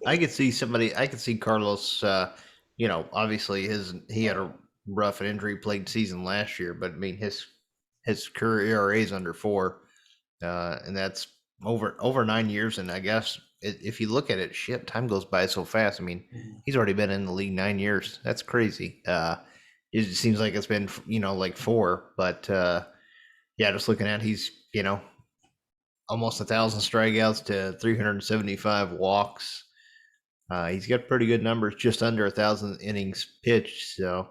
I could see Carlos, obviously he had a rough and injury-plagued season last year, but I mean, his career ERA is under 4, and that's over 9 years. And I guess if you look at it, shit, time goes by so fast. I mean, he's already been in the league 9 years. That's crazy. It seems like it's been, like 4, but just looking at, he's, almost 1,000 strikeouts to 375 walks. He's got pretty good numbers, just under 1,000 innings pitched. So,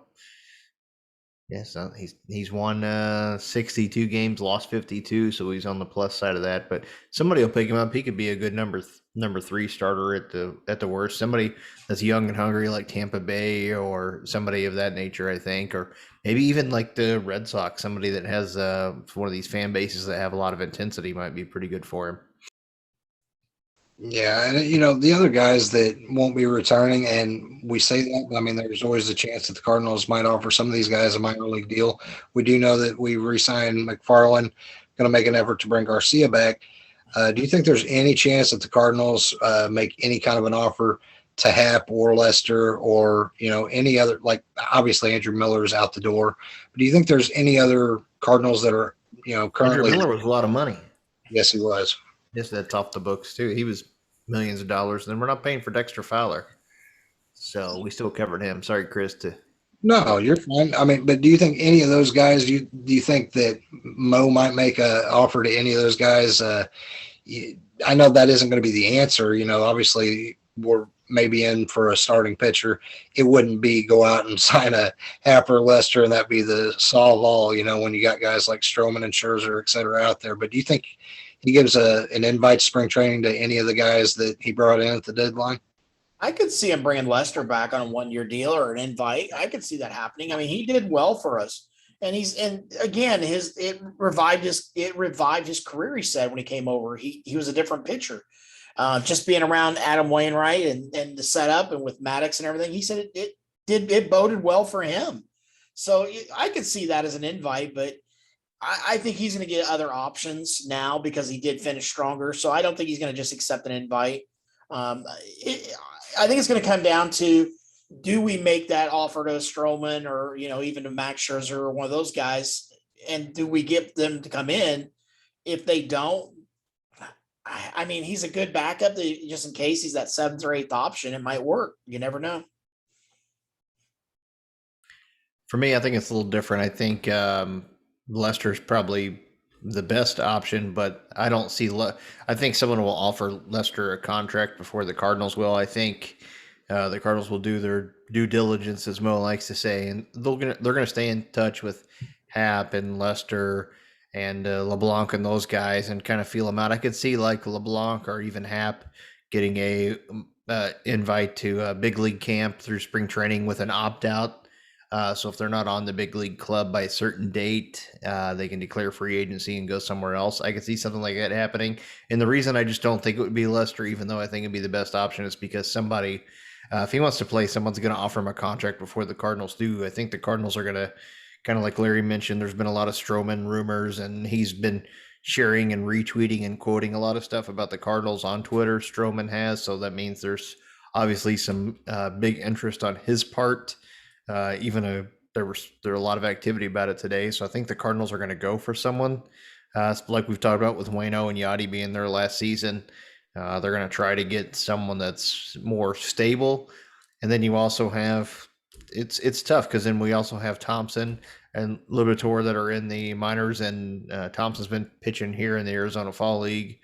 so he's won 62 games, lost 52. So he's on the plus side of that. But somebody will pick him up. He could be a good number 3 starter at the worst. Somebody that's young and hungry like Tampa Bay, or somebody of that nature, I think, or maybe even like the Red Sox. Somebody that has one of these fan bases that have a lot of intensity might be pretty good for him. Yeah, and the other guys that won't be returning, and we say that, but I mean, there's always a chance that the Cardinals might offer some of these guys a minor league deal. We do know that we re-signed McFarland, going to make an effort to bring Garcia back. Do you think there's any chance that the Cardinals make any kind of an offer to Hap or Lester or, any other, like obviously Andrew Miller's out the door, but do you think there's any other Cardinals that are, Andrew currently? Miller was a lot of money. Yes, he was. Yes, that's off the books too. He was millions of dollars, and we're not paying for Dexter Fowler, so we still covered him. Sorry, Chris. No, you're fine. I mean, but do you think any of those guys, do you think that Mo might make a offer to any of those guys? I know that isn't going to be the answer. Obviously we're maybe in for a starting pitcher. It wouldn't be go out and sign a Happer Lester and that be the solve all, when you got guys like Stroman and Scherzer, et cetera, out there. But do you think he gives an invite to spring training to any of the guys that he brought in at the deadline? I could see him bringing Lester back on a 1-year deal or an invite. I could see that happening. I mean, he did well for us. And again, it revived his career. He said when he came over, he was a different pitcher. Just being around Adam Wainwright and the setup and with Maddox and everything, he said it boded well for him. So I could see that as an invite, but I think he's going to get other options now because he did finish stronger. So I don't think he's going to just accept an invite. I think it's going to come down to, do we make that offer to Stroman or, even to Max Scherzer or one of those guys? And do we get them to come in? If they don't, I mean, he's a good backup just in case he's that 7th or 8th option. It might work. You never know. For me, I think it's a little different. I think Lester's probably the best option, but I don't see. I think someone will offer Lester a contract before the Cardinals will. I think the Cardinals will do their due diligence, as Mo likes to say, and they're gonna stay in touch with Hap and Lester and LeBlanc and those guys and kind of feel them out. I could see like LeBlanc or even Hap getting a invite to a big league camp through spring training with an opt out. So if they're not on the big league club by a certain date, they can declare free agency and go somewhere else. I could see something like that happening. And the reason I just don't think it would be Lester, even though I think it'd be the best option, is because somebody, if he wants to play, someone's going to offer him a contract before the Cardinals do. I think the Cardinals are going to, kind of like Larry mentioned, there's been a lot of Stroman rumors, and he's been sharing and retweeting and quoting a lot of stuff about the Cardinals on Twitter. Stroman has, so that means there's obviously some big interest on his part. Even there are a lot of activity about it today. So I think the Cardinals are going to go for someone like we've talked about with Waino and Yachty being there last season. They're going to try to get someone that's more stable. And then you also have, it's tough because then we also have Thompson and Liberatore that are in the minors, and Thompson's been pitching here in the Arizona Fall League.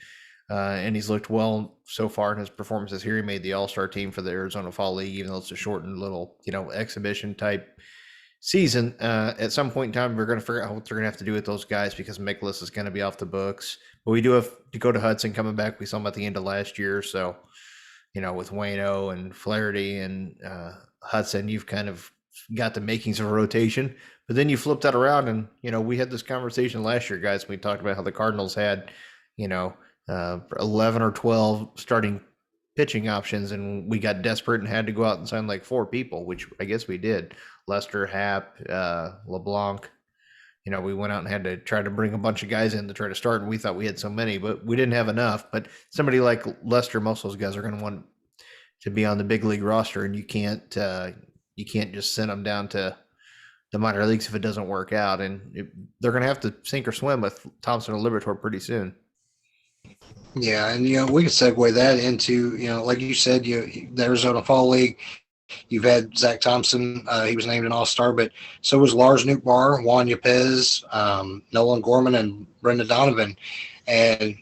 And he's looked well so far in his performances here. He made the All-Star team for the Arizona Fall League, even though it's a shortened little, exhibition type season. At some point in time, we're going to figure out what they're going to have to do with those guys because Mikolas is going to be off the books. But we do have Dakota Hudson coming back. We saw him at the end of last year. So, with Waino and Flaherty and Hudson, you've kind of got the makings of a rotation. But then you flip that around and, we had this conversation last year, guys. We talked about how the Cardinals had, 11 or 12 starting pitching options, and we got desperate and had to go out and sign like 4 people, which I guess we did. Lester, Hap, LeBlanc. We went out and had to try to bring a bunch of guys in to try to start, and we thought we had so many, but we didn't have enough. But somebody like Lester, most of those guys are going to want to be on the big league roster, and you can't just send them down to the minor leagues if it doesn't work out, and they're going to have to sink or swim with Thompson or Liberatore pretty soon. Yeah, and we could segue that into like you said, the Arizona Fall League. You've had Zach Thompson; he was named an All-Star, but so was Lars Nootbaar, Juan Yepez, Nolan Gorman, and Brendan Donovan. And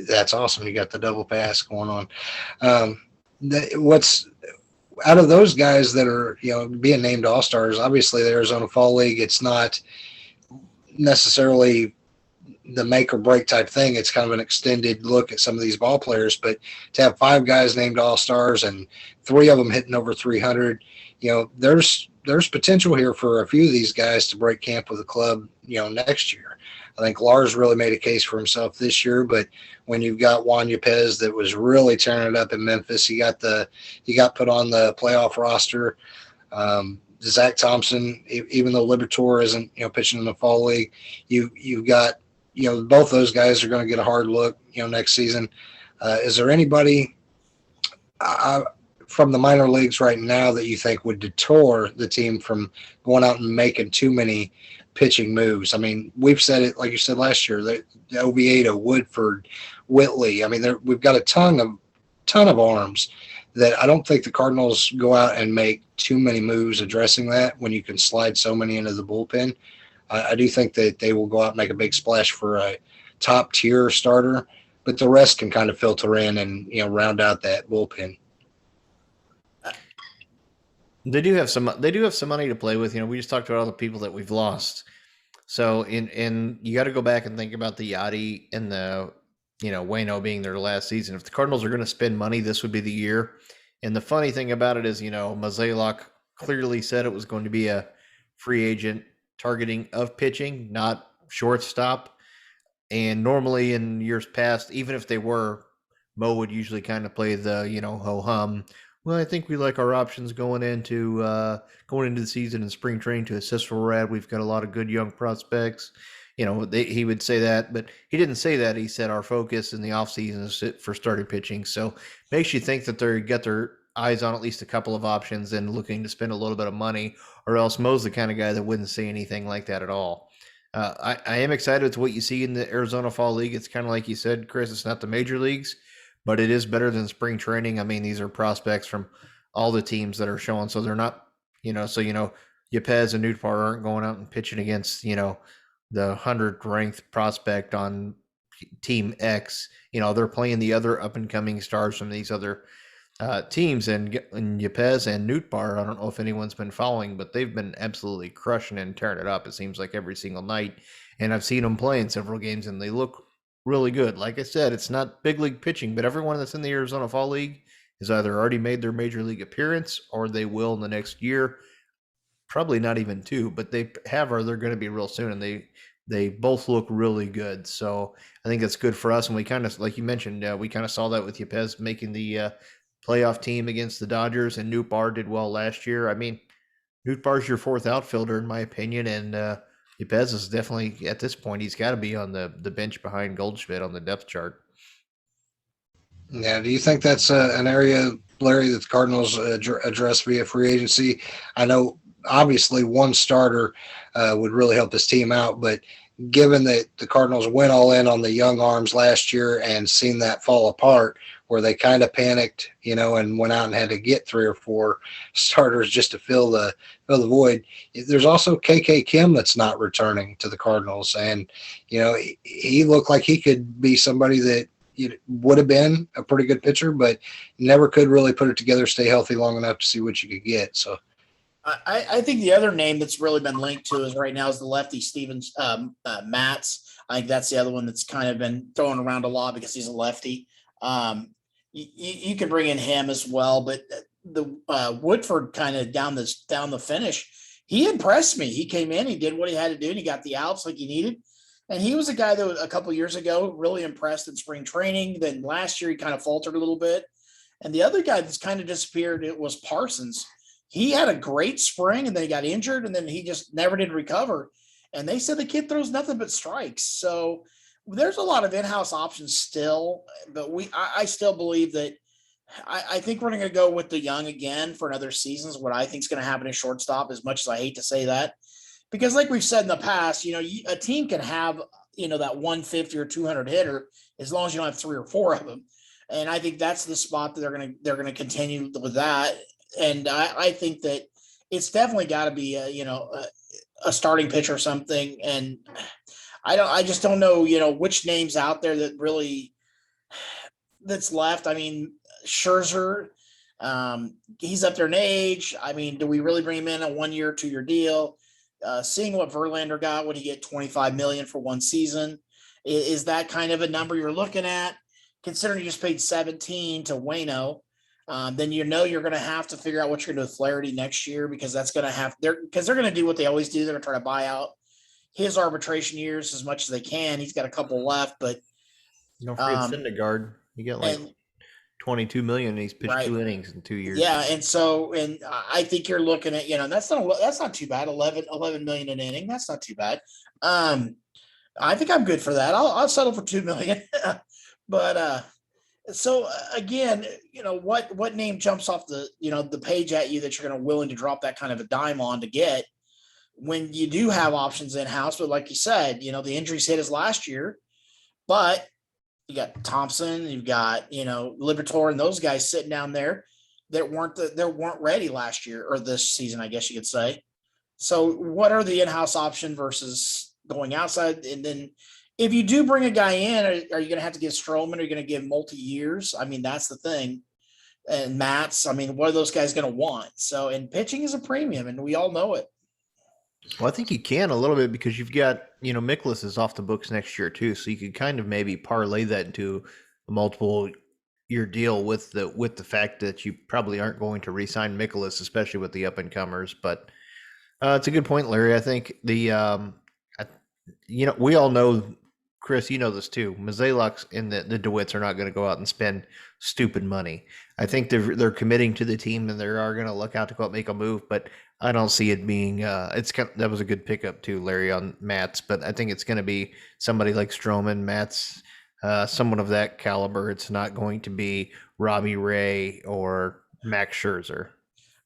that's awesome. You got the double pass going on. What's out of those guys that are being named All-Stars? Obviously, the Arizona Fall League. It's not necessarily the make or break type thing. It's kind of an extended look at some of these ball players, but to have 5 guys named All-Stars and 3 of them hitting over 300, there's potential here for a few of these guys to break camp with the club, next year. I think Lars really made a case for himself this year, but when you've got Juan Yepez that was really tearing it up in Memphis, he got put on the playoff roster. Zach Thompson, even though Liberatore isn't, pitching in the Fall League, you've got both those guys are going to get a hard look, next season. Is there anybody from the minor leagues right now that you think would deter the team from going out and making too many pitching moves? I mean, we've said it, like you said last year, that Oviedo, Woodford, Whitley. I mean, we've got a ton of arms that I don't think the Cardinals go out and make too many moves addressing that when you can slide so many into the bullpen. I do think that they will go out and make a big splash for a top tier starter, but the rest can kind of filter in and round out that bullpen. They do have some money to play with. We just talked about all the people that we've lost. So in you got to go back and think about the Yachty and the Waino being their last season. If the Cardinals are going to spend money, this would be the year. And the funny thing about it is, Mozeliak clearly said it was going to be a free agent targeting of pitching, not shortstop. And normally in years past, even if they were, Mo would usually kind of play the, ho-hum. Well, I think we like our options going into the season and spring training to assist for Rad. We've got a lot of good young prospects. He would say that, but he didn't say that. He said our focus in the offseason is for starting pitching. So makes you think that they got their eyes on at least a couple of options and looking to spend a little bit of money, or else Mo's the kind of guy that wouldn't say anything like that at all. I am excited with what you see in the Arizona Fall League. It's kind of like you said, Chris, it's not the major leagues, but it is better than spring training. I mean, these are prospects from all the teams that are showing, so they're not, Yepez and Nootbaar aren't going out and pitching against, the 100th ranked prospect on Team X. They're playing the other up and coming stars from these other teams, and Yepez and Nootbaar, I don't know if anyone's been following, but they've been absolutely crushing and tearing it up. It seems like every single night, and I've seen them play in several games, and they look really good. Like I said, it's not big league pitching, but everyone that's in the Arizona Fall League has either already made their major league appearance or they will in the next year. Probably not even two, but they have, or they're going to be real soon, and they both look really good. So I think that's good for us. And we kind of, like you mentioned, we kind of saw that with Yepez making the playoff team against the Dodgers, and Nootbaar did well last year. I mean, Nootbaar's your fourth outfielder, in my opinion, and Yepez is definitely, at this point, he's got to be on the bench behind Goldschmidt on the depth chart. Yeah, do you think that's an area, Larry, that the Cardinals address via free agency? I know, obviously, one starter would really help this team out, but given that the Cardinals went all in on the young arms last year and seen that fall apart, where they kind of panicked, and went out and had to get 3 or 4 starters just to fill the void. There's also KK Kim that's not returning to the Cardinals, and he looked like he could be somebody that would have been a pretty good pitcher, but never could really put it together, stay healthy long enough to see what you could get. So I think the other name that's really been linked to is right now is the lefty Stevens Matz. I think that's the other one that's kind of been thrown around a lot because he's a lefty. You can bring in him as well, but the Woodford kind of down the finish, he impressed me. He came in, he did what he had to do, and he got the outs like he needed. And he was a guy that a couple of years ago really impressed in spring training. Then last year he kind of faltered a little bit. And the other guy that's kind of disappeared, it was Parsons. He had a great spring and then he got injured and then he just never did recover. And they said the kid throws nothing but strikes. So there's a lot of in-house options still, but I still believe that I think we're going to go with the young again for another season is what I think is going to happen in shortstop, as much as I hate to say that. Because like we've said in the past, a team can have, that 150 or 200 hitter as long as you don't have 3 or 4 of them. And I think that's the spot that they're going to continue with that. And I think that it's definitely got to be a starting pitcher or something. And I just don't know, which names out there that really that's left. I mean, Scherzer, he's up there in age. I mean, do we really bring him in a 1-year, 2-year deal? Seeing what Verlander got, would he get $25 million for one season? Is that kind of a number you're looking at? Considering you just paid 17 to Waino, then you're going to have to figure out what you're going to do with Flaherty next year, because that's going to they're going to do what they always do. They're going to try to buy out his arbitration years as much as they can. He's got a couple left, but don't forget Syndergaard. You get like $22 million, and he's pitched right. 2 innings in 2 years. Yeah, and I think you're looking at that's not too bad. 11 million an inning. That's not too bad. I think I'm good for that. I'll settle for $2 million. But so again, what name jumps off the page at you that you're going to willing to drop that kind of a dime on to get when you do have options in house? But like you said, the injuries hit us last year, but you got Thompson, you've got Liberatore, and those guys sitting down there that weren't ready last year or this season, I guess you could say. So what are the in-house option versus going outside? And then if you do bring a guy in, are you going to have to give Stroman? Are you going to give multi-years? I mean, that's the thing. And Matz, I mean, what are those guys going to want? So, and pitching is a premium, and we all know it. Well, I think you can a little bit because you've got, Mikolas is off the books next year too. So you could kind of maybe parlay that into a multiple year deal with the fact that you probably aren't going to re-sign Mikolas, especially with the up and comers. But it's a good point, Larry. I think we all know, Chris, you know this too. Mozeliak's and the DeWitts are not going to go out and spend stupid money. I think they're committing to the team and they are going to look out to go out and make a move, but I don't see it being. That was a good pickup too, Larry, on Matz. But I think it's going to be somebody like Stroman, Matz, someone of that caliber. It's not going to be Robbie Ray or Max Scherzer.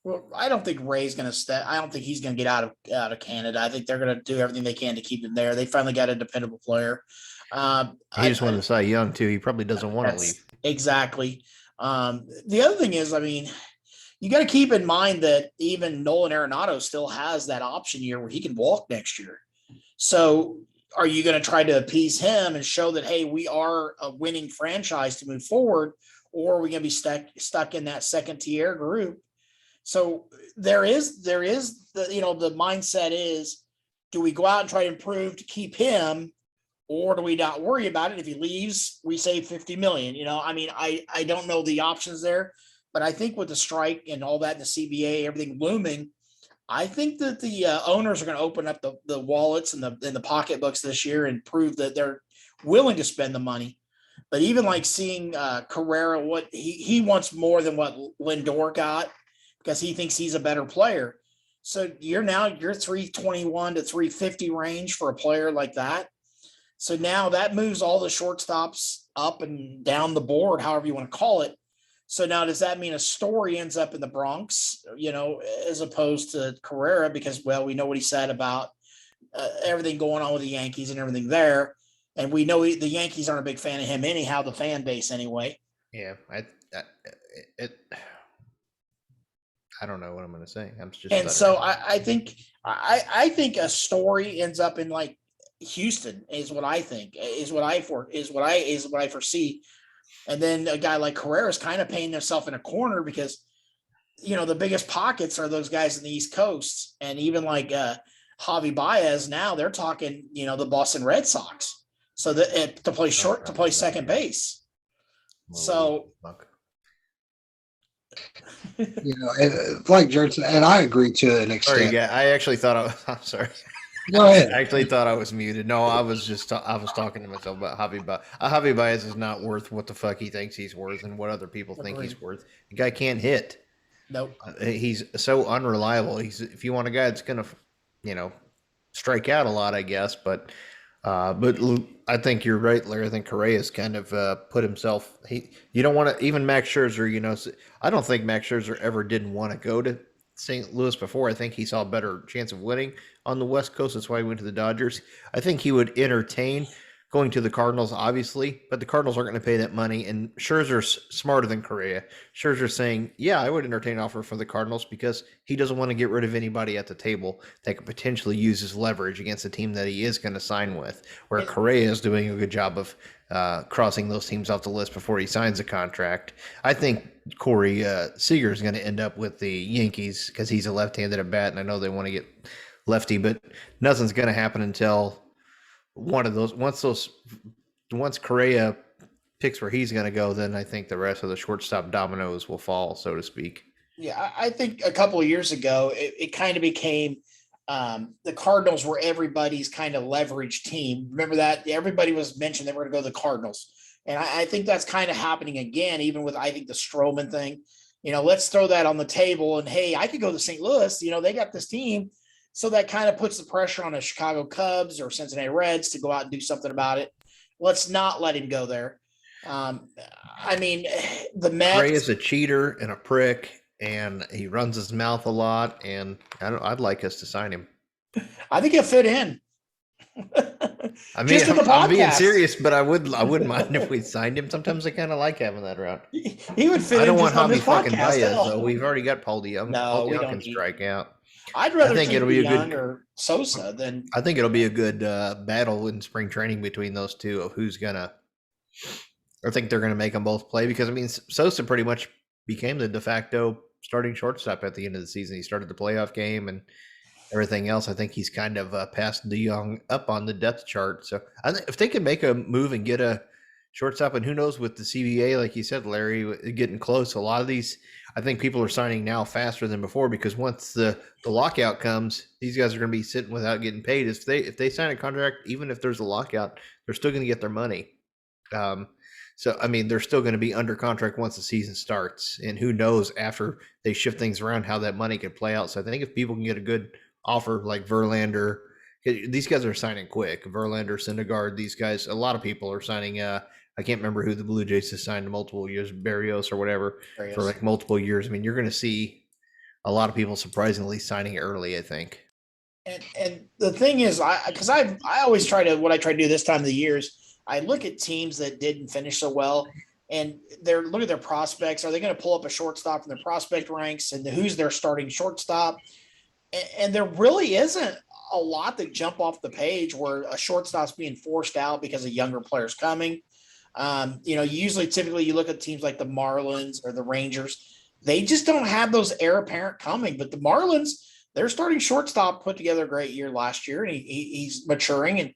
Well, I don't think Ray's going to stay. I don't think he's going to get out of Canada. I think they're going to do everything they can to keep him there. They finally got a dependable player. He just wanted to Cy Young too. He probably doesn't want to leave. Exactly. The other thing is, I mean, you got to keep in mind that even Nolan Arenado still has that option year where he can walk next year. So are you going to try to appease him and show that, hey, we are a winning franchise to move forward, or are we going to be stuck in that second tier group? So there is the mindset is, do we go out and try to improve to keep him, or do we not worry about it? If he leaves, we save $50 million. I mean, I don't know the options there, but I think with the strike and all that in the CBA, everything looming, I think that the owners are going to open up the wallets and the pocketbooks this year and prove that they're willing to spend the money. But even like seeing Carrera, what he wants more than what Lindor got, because he thinks he's a better player. So you're 321 to 350 range for a player like that. So now that moves all the shortstops up and down the board, however you want to call it. So now does that mean a Story ends up in the Bronx, as opposed to Carrera? Because, well, we know what he said about everything going on with the Yankees and everything there. And we know the Yankees aren't a big fan of him anyhow, the fan base anyway. Yeah, I don't know what I'm going to say. I'm just. And so I think a Story ends up in like Houston is what I think is what I foresee. And then a guy like Carrera is kind of painting himself in a corner because, the biggest pockets are those guys in the East Coast. And even like Javi Baez, now they're talking, the Boston Red Sox. So that to play second base. So, like Jerson, and I agree to an extent. Sorry, I actually thought I'm sorry. Go ahead. I actually thought I was muted. No, I was talking to myself about Javi Baez. Javi Baez is not worth what the fuck he thinks he's worth and what other people think he's worth. The guy can't hit. Nope. He's so unreliable. If you want a guy that's going to, strike out a lot, I guess. But I think you're right, Larry. I think Correa's kind of put himself. You don't want to even Max Scherzer. I don't think Max Scherzer ever didn't want to go to St. Louis before. I think he saw a better chance of winning on the West Coast. That's why he went to the Dodgers. I think he would entertain going to the Cardinals, obviously, but the Cardinals aren't going to pay that money. And Scherzer's smarter than Correa. Scherzer's saying, yeah, I would entertain an offer for the Cardinals because he doesn't want to get rid of anybody at the table that could potentially use his leverage against the team that he is going to sign with, where Correa is doing a good job of crossing those teams off the list before he signs a contract. I think Corey Seager is going to end up with the Yankees because he's a left-handed at bat, and I know they want to get lefty, but nothing's going to happen until one of those. Once Correa picks where he's going to go, then I think the rest of the shortstop dominoes will fall, so to speak. Yeah, I think a couple of years ago, it kind of became the Cardinals were everybody's kind of leverage team. Remember that? Everybody was mentioned they were going to go to the Cardinals. And I think that's kind of happening again, even with, I think, the Stroman thing. Let's throw that on the table. And, hey, I could go to St. Louis. They got this team. So that kind of puts the pressure on the Chicago Cubs or Cincinnati Reds to go out and do something about it. Let's not let him go there. I mean, the Mets. Trey is a cheater and a prick, and he runs his mouth a lot. And I'd like us to sign him. I think he'll fit in. I mean, I'm being serious, but I wouldn't mind if we signed him. Sometimes I kind of like having that around. He would fit. I don't in want Javi fucking Baez, though. We've already got Paul DeYoung. No, Paul we DeYoung don't can need. strike out. I'd rather think it'll be a good or Sosa than. I think it'll be a good battle in spring training between those two of who's gonna. I think they're gonna make them both play because I mean Sosa pretty much became the de facto starting shortstop at the end of the season. He started the playoff game and everything else. I think he's kind of passed DeYoung up on the depth chart. So I think if they can make a move and get a shortstop, and who knows with the CBA, like you said, Larry, getting close. A lot of these, I think people are signing now faster than before because once the lockout comes, these guys are going to be sitting without getting paid. If they sign a contract, even if there's a lockout, they're still going to get their money. So, I mean, they're still going to be under contract once the season starts. And who knows after they shift things around how that money could play out. So I think if people can get a good offer like Verlander, these guys are signing quick. Verlander, Syndergaard, these guys, a lot of people are signing. I can't remember who the Blue Jays has signed multiple years, Barrios or whatever, for like multiple years. I mean, you're going to see a lot of people surprisingly signing early, I think. And the thing is, I always try to do this time of the year is I look at teams that didn't finish so well, and look at their prospects. Are they going to pull up a shortstop from their prospect ranks, and who's their starting shortstop? And there really isn't a lot that jump off the page where a shortstop's being forced out because of younger players coming. Typically you look at teams like the Marlins or the Rangers. They just don't have those heir apparent coming. But the Marlins, their starting shortstop put together a great year last year, and he's maturing.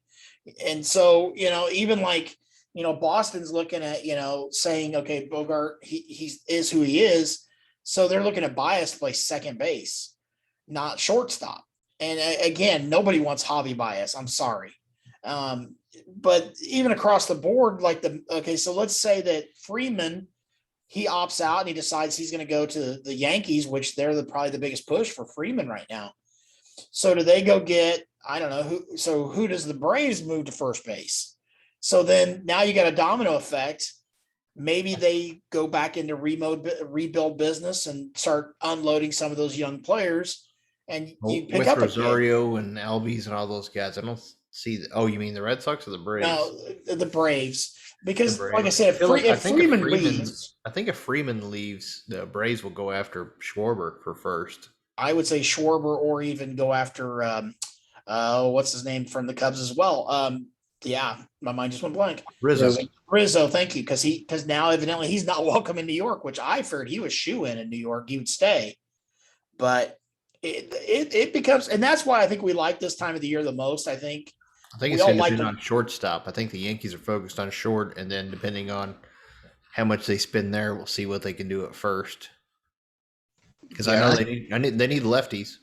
And so, even like, Boston's looking at, saying, okay, Bogart, he is who he is. So they're looking at Baez to play second base, not shortstop. And again, nobody wants Javi Baez. I'm sorry. But even across the board, so let's say that Freeman, he opts out and he decides he's going to go to the Yankees, which they're probably the biggest push for Freeman right now. So do they go get, I don't know who, so who does the Braves move to first base? So then now you got a domino effect. Maybe they go back into rebuild business and start unloading some of those young players. And you pick with up Rosario and Albies and all those guys. I don't see. You mean the Red Sox or the Braves? No, the Braves. Because, like I said, if Freeman leaves, I think if Freeman leaves, the Braves will go after Schwarber for first. I would say Schwarber, or even go after what's his name from the Cubs as well. Yeah, my mind just went blank. Rizzo, thank you, because now evidently he's not welcome in New York, which I feared he was shoo-in New York. He would stay, but it becomes, and that's why I think we like this time of the year the most. I think it's going to be on shortstop. I think the Yankees are focused on short, and then depending on how much they spend there, we'll see what they can do at first. Because I know they need lefties.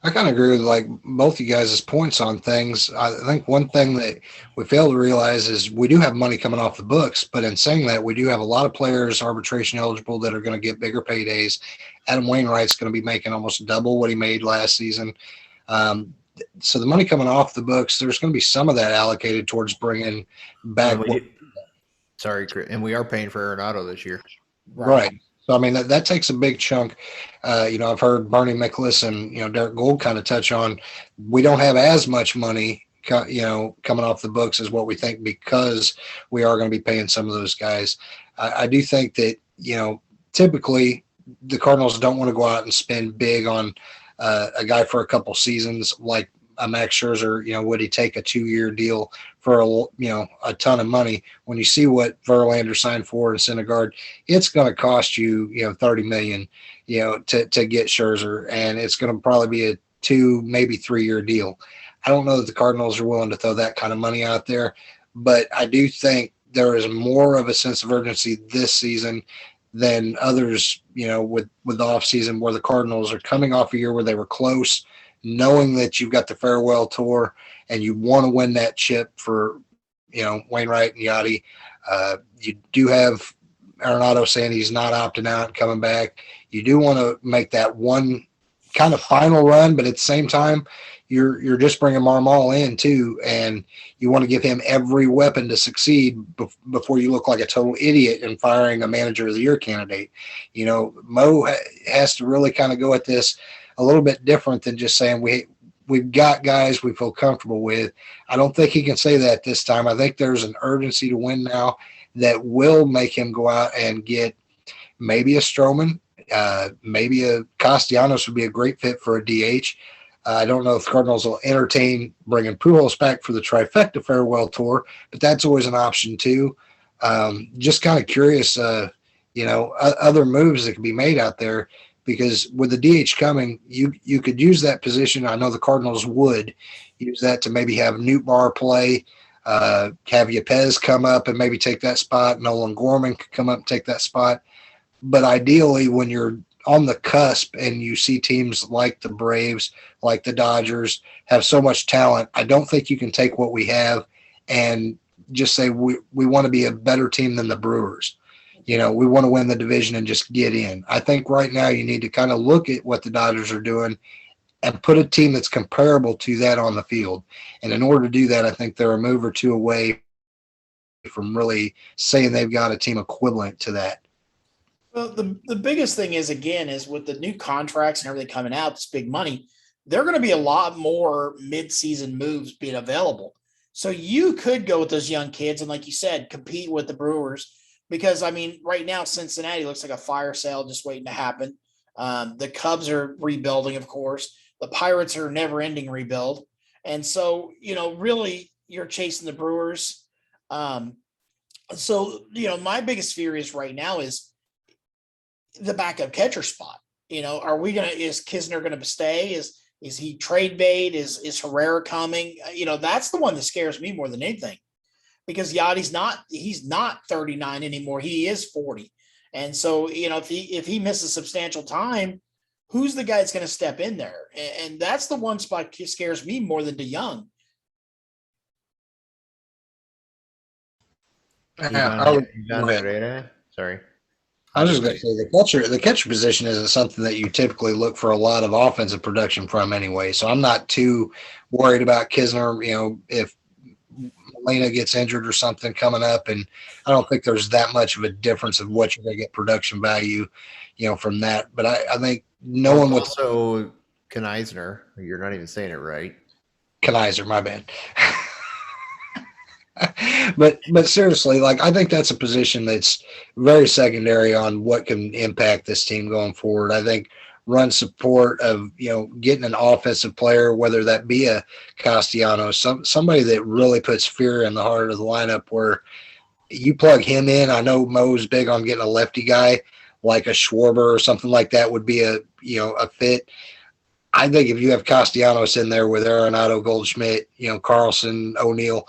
I kind of agree with like both you guys' points on things. I think one thing that we fail to realize is we do have money coming off the books, but in saying that, we do have a lot of players arbitration eligible that are going to get bigger paydays. Adam Wainwright's going to be making almost double what he made last season. So the money coming off the books, there's going to be some of that allocated towards bringing back. And we are paying for Aaron Otto this year. Right. So, I mean, that takes a big chunk. I've heard Bernie Miklasz and, Derek Gould kind of touch on, we don't have as much money, coming off the books as what we think because we are going to be paying some of those guys. I do think that, typically the Cardinals don't want to go out and spend big on a guy for a couple seasons like a Max Scherzer. Would he take a 2-year deal for a ton of money? When you see what Verlander signed for and Syndergaard, it's going to cost you $30 million to get Scherzer, and it's going to probably be a 2, maybe 3-year deal. I don't know that the Cardinals are willing to throw that kind of money out there, but I do think there is more of a sense of urgency this season than others, with the offseason, where the Cardinals are coming off a year where they were close, knowing that you've got the farewell tour and you want to win that chip for, Wainwright and Yachty. You do have Arenado saying he's not opting out and coming back. You do want to make that one kind of final run, but at the same time, you're just bringing Marmol in too, and you want to give him every weapon to succeed before you look like a total idiot in firing a manager of the year candidate. You know, Mo has to really kind of go at this a little bit different than just saying we've got guys we feel comfortable with. I don't think he can say that this time. I think there's an urgency to win now that will make him go out and get maybe a Stroman, maybe a Castellanos would be a great fit for a DH. I don't know if the Cardinals will entertain bringing Pujols back for the trifecta farewell tour, but that's always an option too. Just kind of curious, other moves that could be made out there, because with the DH coming, you could use that position. I know the Cardinals would use that to maybe have Newt Bar play, have Yepez come up and maybe take that spot. Nolan Gorman could come up and take that spot. But ideally, when you're on the cusp and you see teams like the Braves, like the Dodgers, have so much talent, I don't think you can take what we have and just say we want to be a better team than the Brewers. You know, we want to win the division and just get in. I think right now you need to kind of look at what the Dodgers are doing and put a team that's comparable to that on the field. And in order to do that, I think they're a move or two away from really saying they've got a team equivalent to that. Well, the biggest thing is, again, is with the new contracts and everything coming out, this big money, there are going to be a lot more mid-season moves being available. So you could go with those young kids and, like you said, compete with the Brewers, because, I mean, right now Cincinnati looks like a fire sale just waiting to happen. The Cubs are rebuilding, of course. The Pirates are never-ending rebuild. And so, really you're chasing the Brewers. My biggest fear is right now is the backup catcher spot. Is Kisner going to stay? Is he trade bait? Is Herrera coming? That's the one that scares me more than anything, because he's not 39 anymore. He is 40. And so, if he misses substantial time, who's the guy that's going to step in there? And that's the one spot that scares me more than DeYoung. Sorry. I was just going to say the catcher position isn't something that you typically look for a lot of offensive production from anyway. So I'm not too worried about Kisner, if Molina gets injured or something coming up, and I don't think there's that much of a difference of what you're going to get production value, from that. But I think no one would. Also, Kneisner, you're not even saying it right. Kneisner, my bad. But seriously, I think that's a position that's very secondary on what can impact this team going forward. I think run support of, getting an offensive player, whether that be a Castellanos, somebody that really puts fear in the heart of the lineup, where you plug him in. I know Mo's big on getting a lefty guy like a Schwarber or something like that would be a fit. I think if you have Castellanos in there with Arenado, Goldschmidt, Carlson, O'Neill,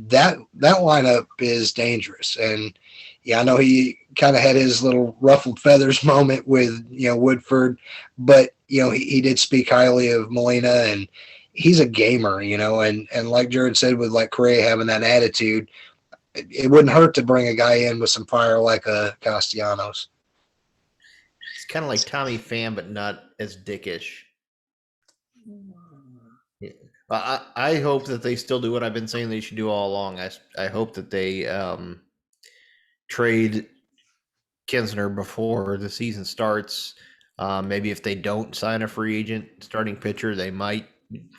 that lineup is dangerous. And I know he kind of had his little ruffled feathers moment with, Woodford, but, he did speak highly of Molina, and he's a gamer, and like Jarrad said, with Correa having that attitude, it wouldn't hurt to bring a guy in with some fire like a Castellanos. It's kind of like Tommy Pham, but not as dickish. I hope that they still do what I've been saying they should do all along. I hope that they trade Kisner before the season starts. Maybe if they don't sign a free agent starting pitcher, they might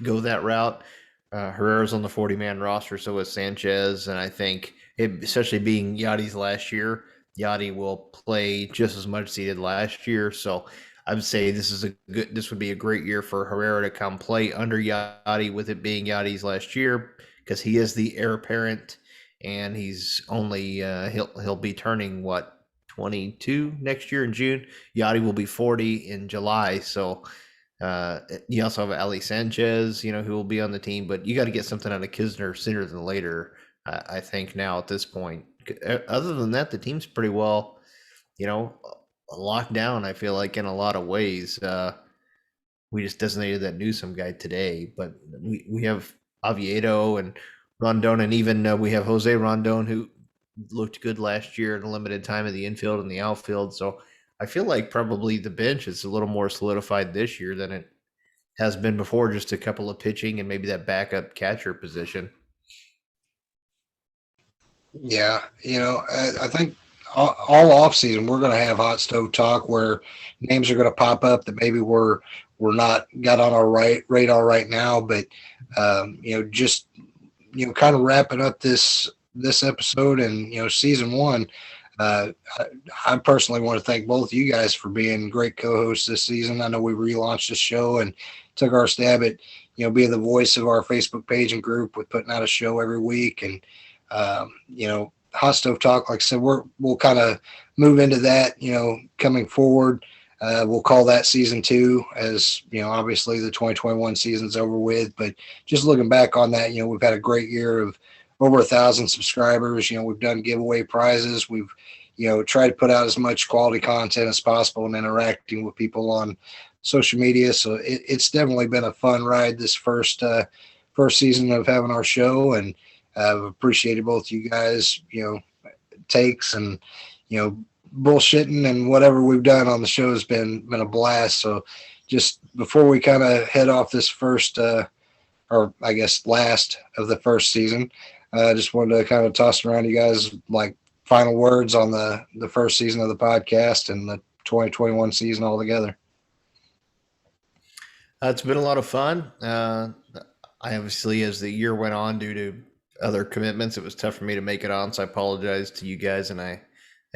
go that route. Herrera's on the 40-man roster, so is Sanchez, and I think, especially being Yadi's last year, Yadi will play just as much as he did last year. So I would say this would be a great year for Herrera to come play under Yadi, with it being Yadi's last year, because he is the heir apparent, and he's only he'll be turning 22 next year in June. Yadi will be 40 in July. So you also have Ali Sanchez, who will be on the team, but you got to get something out of Kisner sooner than later. I think now at this point. Other than that, the team's pretty well, locked down, I feel like, in a lot of ways. We just designated that Newsom guy today, but we have Oviedo and Rondon, and even we have Jose Rondon, who looked good last year in a limited time in the infield and the outfield. So I feel like probably the bench is a little more solidified this year than it has been before, just a couple of pitching and maybe that backup catcher position. Yeah, I think all off season we're going to have hot stove talk where names are going to pop up that maybe we're not got on our radar right now, but just kind of wrapping up this episode and season one. I personally want to thank both of you guys for being great co-hosts this season. I know we relaunched the show and took our stab at being the voice of our Facebook page and group with putting out a show every week. And hot stove talk, like I said, we'll kind of move into that coming forward. We'll call that season 2, as obviously the 2021 season's over with, but just looking back on that, we've had a great year of over 1,000 subscribers. We've done giveaway prizes. We've tried to put out as much quality content as possible and interacting with people on social media. So it's definitely been a fun ride this first season of having our show, and I've appreciated both you guys, takes and, bullshitting and whatever we've done on the show has been a blast. So just before we kind of head off this first, or I guess last of the first season, I just wanted to kind of toss around you guys like final words on the first season of the podcast and the 2021 season altogether. It's been a lot of fun. I obviously, as the year went on, due to other commitments, it was tough for me to make it on. So I apologize to you guys, and I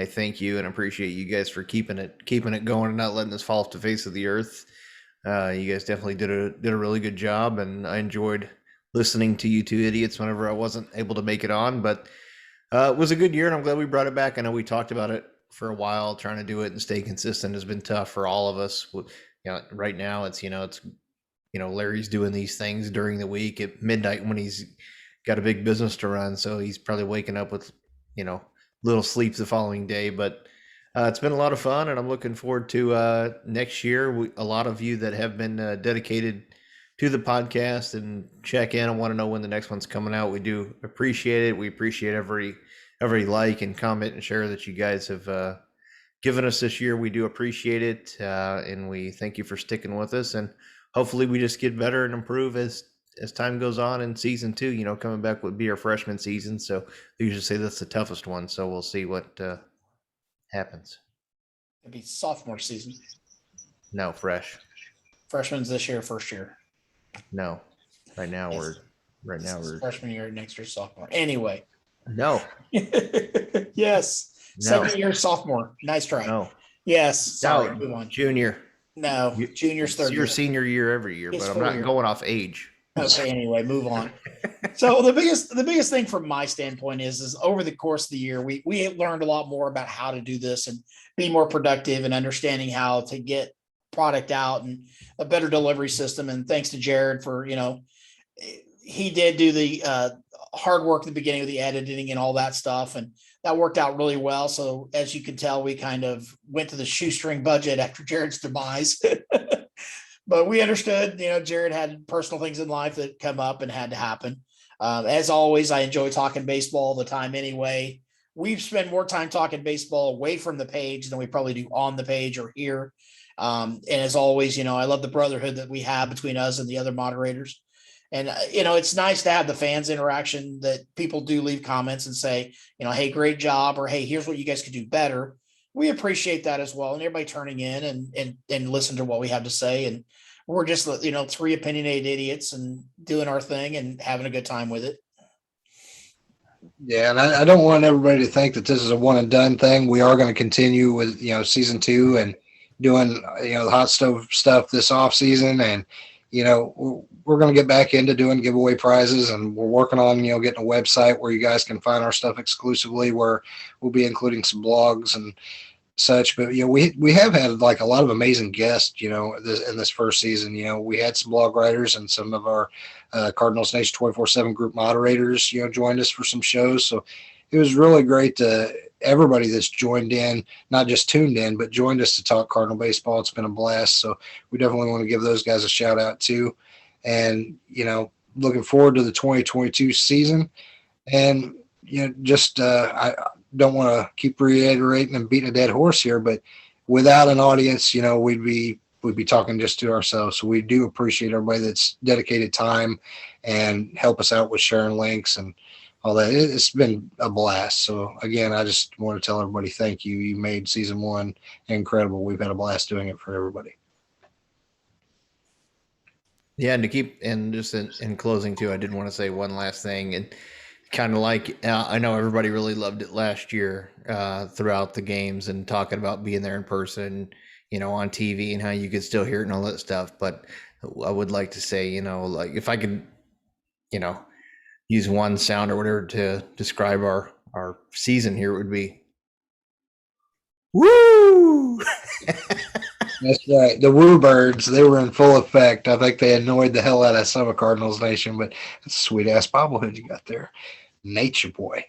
thank you and appreciate you guys for keeping it going and not letting this fall off the face of the earth. You guys definitely did a really good job, and I enjoyed listening to you two idiots whenever I wasn't able to make it on. But it was a good year, and I'm glad we brought it back. I know we talked about it for a while. Trying to do it and stay consistent has been tough for all of us. Right now it's Larry's doing these things during the week at midnight when he's got a big business to run, so he's probably waking up with little sleep the following day. But it's been a lot of fun, and I'm looking forward to next year. A lot of you that have been dedicated to the podcast and check in and want to know when the next one's coming out, we do appreciate it. We appreciate every like and comment and share that you guys have given us this year. We do appreciate it, and we thank you for sticking with us, and hopefully we just get better and improve as time goes on in season 2. Coming back would be our freshman season, so they usually say that's the toughest one, so we'll see what happens. It'd be sophomore season. No, Freshman's this year, first year. No, right now we're freshman year, next year sophomore. Anyway. No. Yes. No. 2nd year sophomore. Nice try. No. Yes. Sorry. No. Junior. No. Junior's third. It's your senior year every year, but I'm not going off age. Okay. Anyway, move on. So the biggest thing from my standpoint is over the course of the year, we learned a lot more about how to do this and be more productive and understanding how to get product out and a better delivery system. And thanks to Jarrad for, he did do the hard work at the beginning of the editing and all that stuff. And that worked out really well. So as you can tell, we kind of went to the shoestring budget after Jarrad's demise. But we understood, Jarrad had personal things in life that come up and had to happen. As always, I enjoy talking baseball all the time anyway. We've spent more time talking baseball away from the page than we probably do on the page or here. And as always, I love the brotherhood that we have between us and the other moderators. And, it's nice to have the fans interaction that people do leave comments and say, hey, great job, or hey, here's what you guys could do better. We appreciate that as well. And everybody turning in and listen to what we have to say. And we're just, 3 opinionated idiots and doing our thing and having a good time with it. Yeah, and I don't want everybody to think that this is a one and done thing. We are going to continue with, season 2 and doing, the hot stove stuff this off season. And, we're going to get back into doing giveaway prizes, and we're working on, getting a website where you guys can find our stuff exclusively, where we'll be including some blogs and such. But, we have had like a lot of amazing guests, in this first season. We had some blog writers and some of our Cardinals Nation 24/7 group moderators, joined us for some shows. So it was really great to everybody that's joined in, not just tuned in, but joined us to talk Cardinal baseball. It's been a blast. So we definitely want to give those guys a shout out too. And, looking forward to the 2022 season. And, I don't want to keep reiterating and beating a dead horse here, but without an audience, we'd be we'd be talking just to ourselves. So we do appreciate everybody that's dedicated time and help us out with sharing links and all that. It's been a blast. So again, I just want to tell everybody thank you. You made season 1 incredible. We've had a blast doing it for everybody. Yeah, and just in closing too, I did want to say one last thing, and kind of like I know everybody really loved it last year throughout the games and talking about being there in person, on TV and how you could still hear it and all that stuff. But I would like to say, like if I could, use one sound or whatever to describe our season here, it would be woo. That's right. The Woo Birds, they were in full effect. I think they annoyed the hell out of some of Cardinals Nation, but that's a sweet ass bobblehead you got there. Nature boy.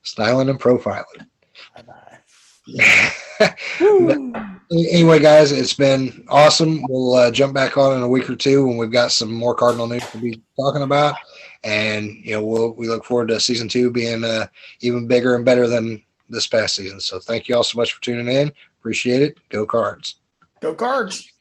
Styling and profiling. Anyway, guys, it's been awesome. We'll jump back on in a week or two when we've got some more Cardinal news to be talking about. And, we look forward to season 2 being even bigger and better than this past season. So thank you all so much for tuning in. Appreciate it. Go Cards. Go Cards.